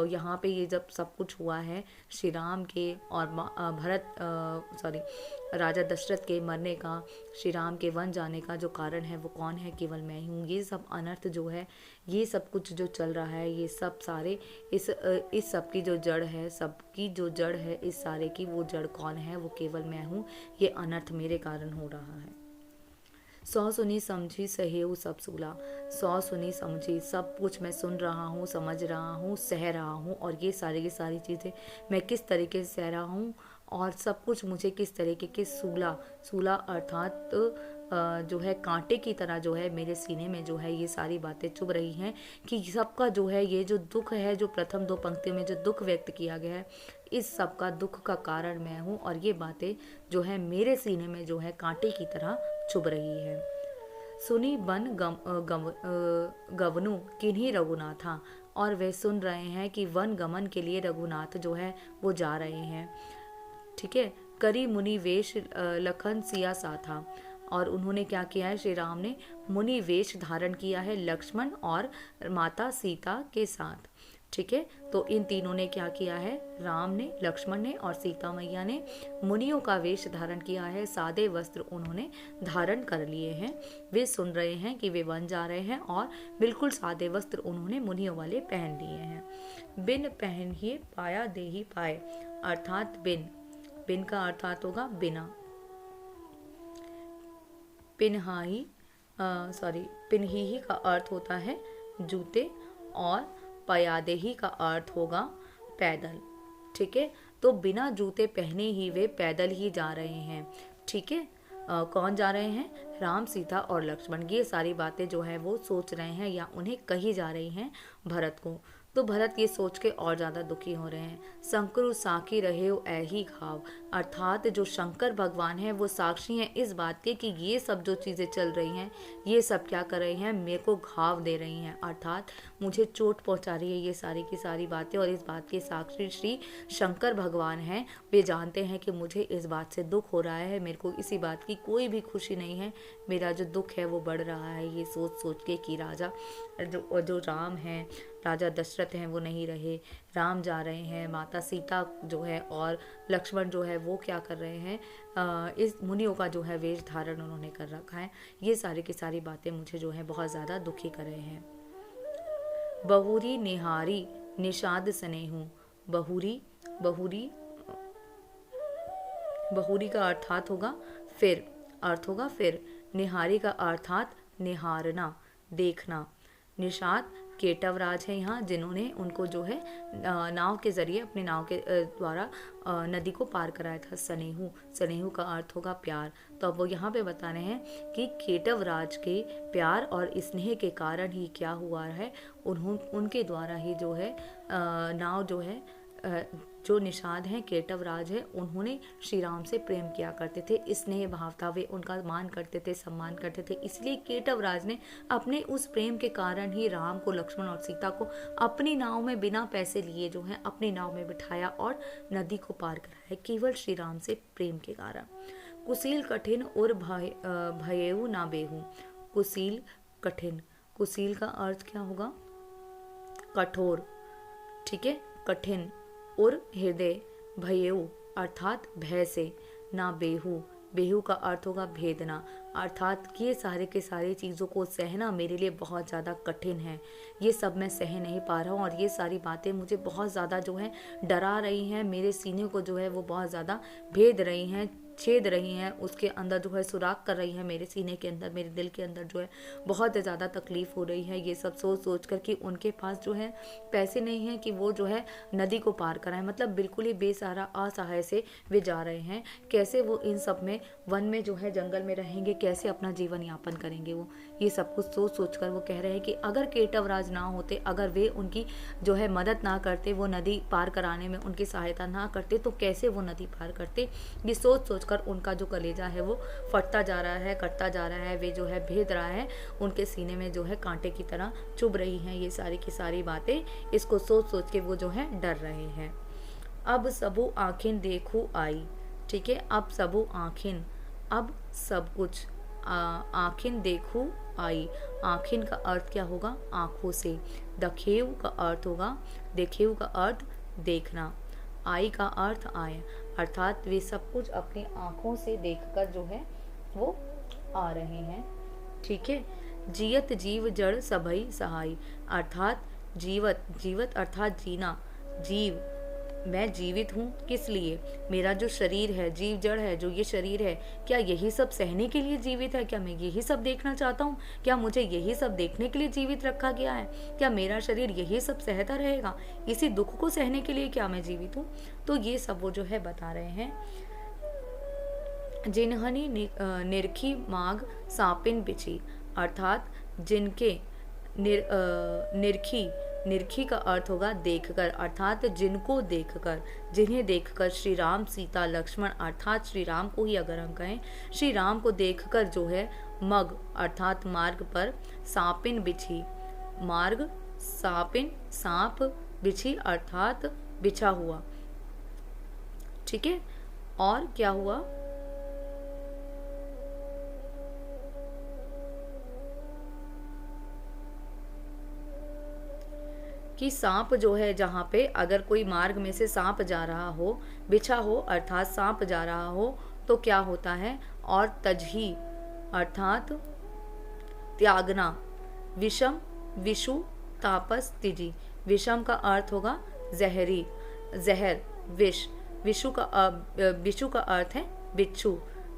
यहाँ पे ये जब सब कुछ हुआ है श्री राम के और राजा दशरथ के मरने का, श्री राम के वन जाने का जो कारण है वो कौन है? केवल मैं ही हूँ। ये सब अनर्थ जो है, ये सब कुछ जो चल रहा है, ये सब सारे इस सब की जो जड़ है, सबकी जो जड़ है इस सारे की, वो जड़ कौन है? वो केवल मैं हूँ। ये अनर्थ मेरे कारण हो रहा है। सौ सुनी समझी सहेऊ सब सूला, सौ सुनी समझी, सब कुछ मैं सुन रहा हूँ, समझ रहा हूँ, सह रहा हूँ, और ये सारी की सारी चीज़ें मैं किस तरीके से सह रहा हूँ और सब कुछ मुझे किस तरीके के सूला अर्थात जो है कांटे की तरह जो है मेरे सीने में जो है ये सारी बातें चुभ रही हैं कि सबका जो है ये जो दुख है, जो प्रथम दो पंक्तियों में जो दुख व्यक्त किया गया है, इस सब का दुख का कारण मैं हूँ और ये बातें जो है मेरे सीने में जो है कांटे की तरह चुभ रही है। सुनी बन गवनु किन्हीं रघुनाथा, और वे सुन रहे हैं कि वन गमन के लिए रघुनाथ जो है वो जा रहे हैं। ठीक है, करी मुनि वेश लखन सिया साथा, और उन्होंने क्या किया है? श्री राम ने मुनि वेश धारण किया है लक्ष्मण और माता सीता के साथ। ठीक है, तो इन तीनों ने क्या किया है? राम ने, लक्ष्मण ने और सीता मैया ने मुनियों का वेश धारण किया है। सादे वस्त्र उन्होंने धारण कर लिए हैं। वे सुन रहे हैं कि वे वन जा रहे हैं और बिल्कुल सादे वस्त्र उन्होंने मुनियों वाले पहन लिए हैं। बिन पहनिए पाया देही पाए, अर्थात बिन का अर्थात होगा बिना। पिनही का अर्थ होता है जूते और पयादेही का अर्थ होगा पैदल। ठीक है, तो बिना जूते पहने ही वे पैदल ही जा रहे हैं। ठीक है, कौन जा रहे हैं? राम, सीता और लक्ष्मण। ये सारी बातें जो है वो सोच रहे हैं या उन्हें कही जा रही हैं भरत को। तो भरत ये सोच के और ज़्यादा दुखी हो रहे हैं। शंकरु साखी रहे हो ऐही घाव, अर्थात जो शंकर भगवान हैं वो साक्षी हैं इस बात के कि ये सब जो चीज़ें चल रही हैं ये सब क्या कर रही हैं? मेरे को घाव दे रही हैं, अर्थात मुझे चोट पहुंचा रही है ये सारी की सारी बातें। और इस बात के साक्षी श्री शंकर भगवान हैं। वे जानते हैं कि मुझे इस बात से दुख हो रहा है, मेरे को इसी बात की कोई भी खुशी नहीं है, मेरा जो दुख है वो बढ़ रहा है। ये सोच के कि राजा जो राम हैं, राजा दशरथ हैं वो नहीं रहे, राम जा रहे हैं, माता सीता जो है और लक्ष्मण जो है वो क्या कर रहे हैं? इस मुनियों का जो है वेश धारण उन्होंने कर रखा है। ये सारी की सारी बातें मुझे जो है बहुत ज़्यादा दुखी कर रहे हैं। बहुरी निहारी निषाद स्नेहू, बहुरी बहुरी का अर्थात होगा फिर, अर्थ होगा फिर। निहारी का अर्थात निहारना, देखना। निषाद केटवराज है यहाँ, जिन्होंने उनको जो है नाव के जरिए, अपने नाव के द्वारा नदी को पार कराया था। स्नेहु, स्नेहु का अर्थ होगा प्यार। तो अब वो यहाँ पे बता रहे हैं कि केटवराज के प्यार और स्नेह के कारण ही क्या हुआ है, उनके द्वारा ही जो है नाव जो है जो निषाद हैं, केटवराज है, उन्होंने श्री राम से प्रेम किया करते थे, स्नेह भाव था, वे उनका मान करते थे, सम्मान करते थे। इसलिए केटवराज ने अपने उस प्रेम के कारण ही राम को, लक्ष्मण और सीता को अपनी नाव में बिना पैसे लिए जो है अपनी नाव में बिठाया और नदी को पार कराया, केवल श्री राम से प्रेम के कारण। कुशील कठिन और भयेऊ ना बेहू। कुशील कठिन, कुशील का अर्थ क्या होगा? कठोर, ठीक है, कठिन, और हृदय, भयेऊ अर्थात भय से, ना बेहू, बेहू का अर्थ होगा भेदना, अर्थात ये सारे के सारे चीज़ों को सहना मेरे लिए बहुत ज़्यादा कठिन है, ये सब मैं सह नहीं पा रहा हूँ और ये सारी बातें मुझे बहुत ज़्यादा जो है डरा रही हैं, मेरे सीने को जो है वो बहुत ज़्यादा भेद रही हैं, छेद रही हैं, उसके अंदर जो है सुराख कर रही है, मेरे सीने के अंदर, मेरे दिल के अंदर जो है बहुत ज़्यादा तकलीफ़ हो रही है। ये सब सोच सोच कर कि उनके पास जो है पैसे नहीं हैं कि वो जो है नदी को पार कराएं, मतलब बिल्कुल ही बेसहारा असहाय से वे जा रहे हैं। कैसे वो इन सब में, वन में जो है जंगल में रहेंगे, कैसे अपना जीवन यापन करेंगे वो, ये सब कुछ सोच सोच कर वो कह रहे हैं कि अगर केटवराज ना होते, अगर वे उनकी जो है मदद ना करते, वो नदी पार कराने में उनकी सहायता ना करते, तो कैसे वो नदी पार करते। ये सोच सोच कर उनका जो कलेजा है वो फटता जा रहा है, कटता जा रहा है, वे जो है भेद रहा है, उनके सीने में जो है कांटे की तरह चुभ रही हैं ये सारी की सारी बातें। इसको सोच सोच के वो जो है डर रहे हैं। अब सबू आँखें देखू आई, ठीक है, अब सबू आँखें, अब सब कुछ, आँखें देखू आई, आँखें का अर्थ क्या होगा? आँखों से। दखेव का अर्थ होगा, देखेव का अर्थ देखना, आई का अर्थ आए, अर्थात वे सब कुछ अपनी आँखों से देखकर जो है वो आ रहे हैं, ठीक है। जियत जीव जड़ सभई सहाय, अर्थात जीवत, जीवत अर्थात जीना, जीव, मैं जीवित हूँ किस लिए? मेरा जो शरीर है, जीव जड़ है, जो ये शरीर है, क्या यही सब सहने के लिए जीवित है? क्या मैं यही सब देखना चाहता हूँ? क्या मुझे यही सब देखने के लिए जीवित रखा गया है? क्या मेरा शरीर यही सब सहता रहेगा? इसी दुख को सहने के लिए क्या मैं जीवित हूँ? तो ये सब वो जो है बता रहे हैं। जिन्हनी निरखी माग सापिन बिछी, अर्थात जिनके निरखी, निरखी का अर्थ होगा देखकर, अर्थात जिनको देखकर, जिन्हें देखकर श्री राम, सीता, लक्ष्मण अर्थात श्री राम को ही अगर हम कहें, श्री राम को देखकर जो है मग अर्थात मार्ग पर, सापिन बिछी, मार्ग, सापिन सांप, बिछी अर्थात बिछा हुआ, ठीक है। और क्या हुआ? कि सांप जो है, जहाँ पे अगर कोई मार्ग में से सांप जा रहा हो, बिछा हो अर्थात सांप जा रहा हो, तो क्या होता है? और तजही अर्थात त्यागना, विषम, विषु, तापस, तिजी, विषम का अर्थ होगा जहरी, जहर, विष, विषु का अर्थ है बिच्छू,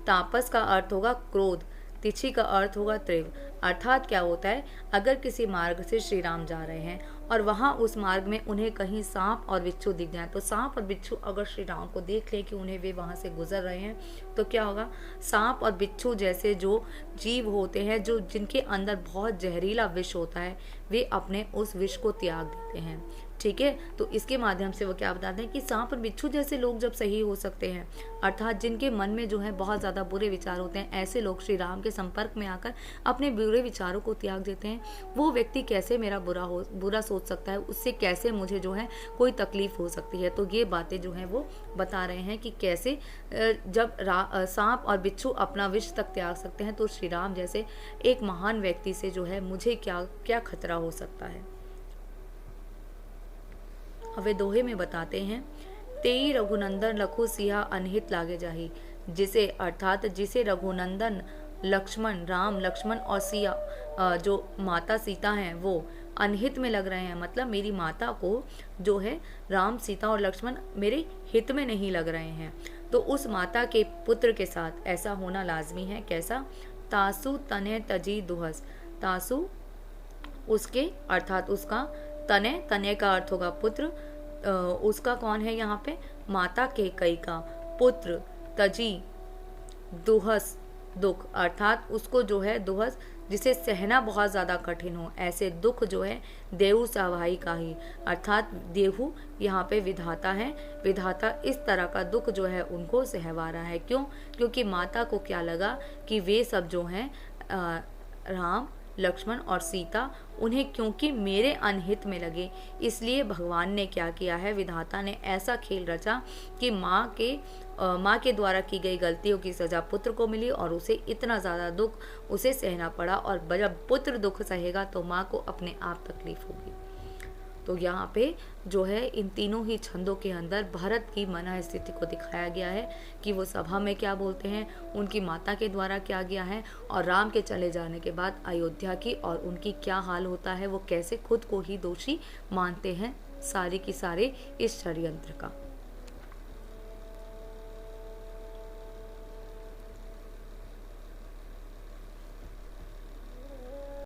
तापस का अर्थ होगा क्रोध, तिछी का अर्थ होगा तीव्र। अर्थात क्या होता है, अगर किसी मार्ग से श्री राम जा रहे हैं और वहाँ उस मार्ग में उन्हें कहीं सांप और बिच्छू दिख जाए, तो सांप और बिच्छू अगर श्री राम को देख ले कि उन्हें वे वहाँ से गुजर रहे हैं, तो क्या होगा? सांप और बिच्छू जैसे जो जीव होते हैं, जो जिनके अंदर बहुत जहरीला विष होता है, वे अपने उस विष को त्याग देते हैं, ठीक है। तो इसके माध्यम से वो क्या बताते हैं कि सांप और बिच्छू जैसे लोग जब सही हो सकते हैं, अर्थात जिनके मन में जो है बहुत ज़्यादा बुरे विचार होते हैं, ऐसे लोग श्री राम के संपर्क में आकर अपने बुरे विचारों को त्याग देते हैं। वो व्यक्ति कैसे मेरा बुरा सोच सकता है, उससे कैसे मुझे जो है कोई तकलीफ हो सकती है। तो ये बातें जो हैं वो बता रहे हैं कि कैसे जब सांप और बिच्छू अपना विष तक त्याग सकते हैं, तो श्री राम जैसे एक महान व्यक्ति से जो है मुझे क्या क्या खतरा हो सकता है। वे दोहे में बताते हैं, तेई रघुनंदन लखु सिया अनहित लागे जाही, जिसे अर्थात जिसे रघुनंदन लक्ष्मण, राम, लक्ष्मण और सिया जो माता सीता हैं वो अनहित में लग रहे हैं, मतलब मेरी माता को जो है राम, सीता और लक्ष्मण मेरे हित में नहीं लग रहे हैं। तो उस माता के पुत्र के साथ ऐसा होना लाजमी है। कैसा? तासु तने तजी दुहस। तासु उसके अर्थात उसका, तने, तने का अर्थ होगा पुत्र, उसका कौन है यहाँ पे? माता कैकेयी का पुत्र, तजी दुहस दुख, अर्थात उसको जो है दुहस जिसे सहना बहुत ज़्यादा कठिन हो, ऐसे दुख जो है देहु सहाई का ही, अर्थात देहु यहाँ पे विधाता है। विधाता इस तरह का दुख जो है उनको सहवा रहा है। क्यों? क्योंकि माता को क्या लगा कि वे सब जो हैं राम, लक्ष्मण और सीता, उन्हें क्योंकि मेरे अनहित में लगे, इसलिए भगवान ने क्या किया है, विधाता ने ऐसा खेल रचा कि माँ के द्वारा की गई गलतियों की सजा पुत्र को मिली और उसे इतना ज़्यादा दुख उसे सहना पड़ा। और जब पुत्र दुख सहेगा तो माँ को अपने आप तकलीफ होगी। तो यहाँ पे जो है इन तीनों ही छंदों के अंदर भरत की मन स्थिति को दिखाया गया है कि वो सभा में क्या बोलते हैं, उनकी माता के द्वारा क्या गया है, और राम के चले जाने के बाद अयोध्या की और उनकी क्या हाल होता है, वो कैसे खुद को ही दोषी मानते हैं सारे की सारे इस षड्यंत्र का।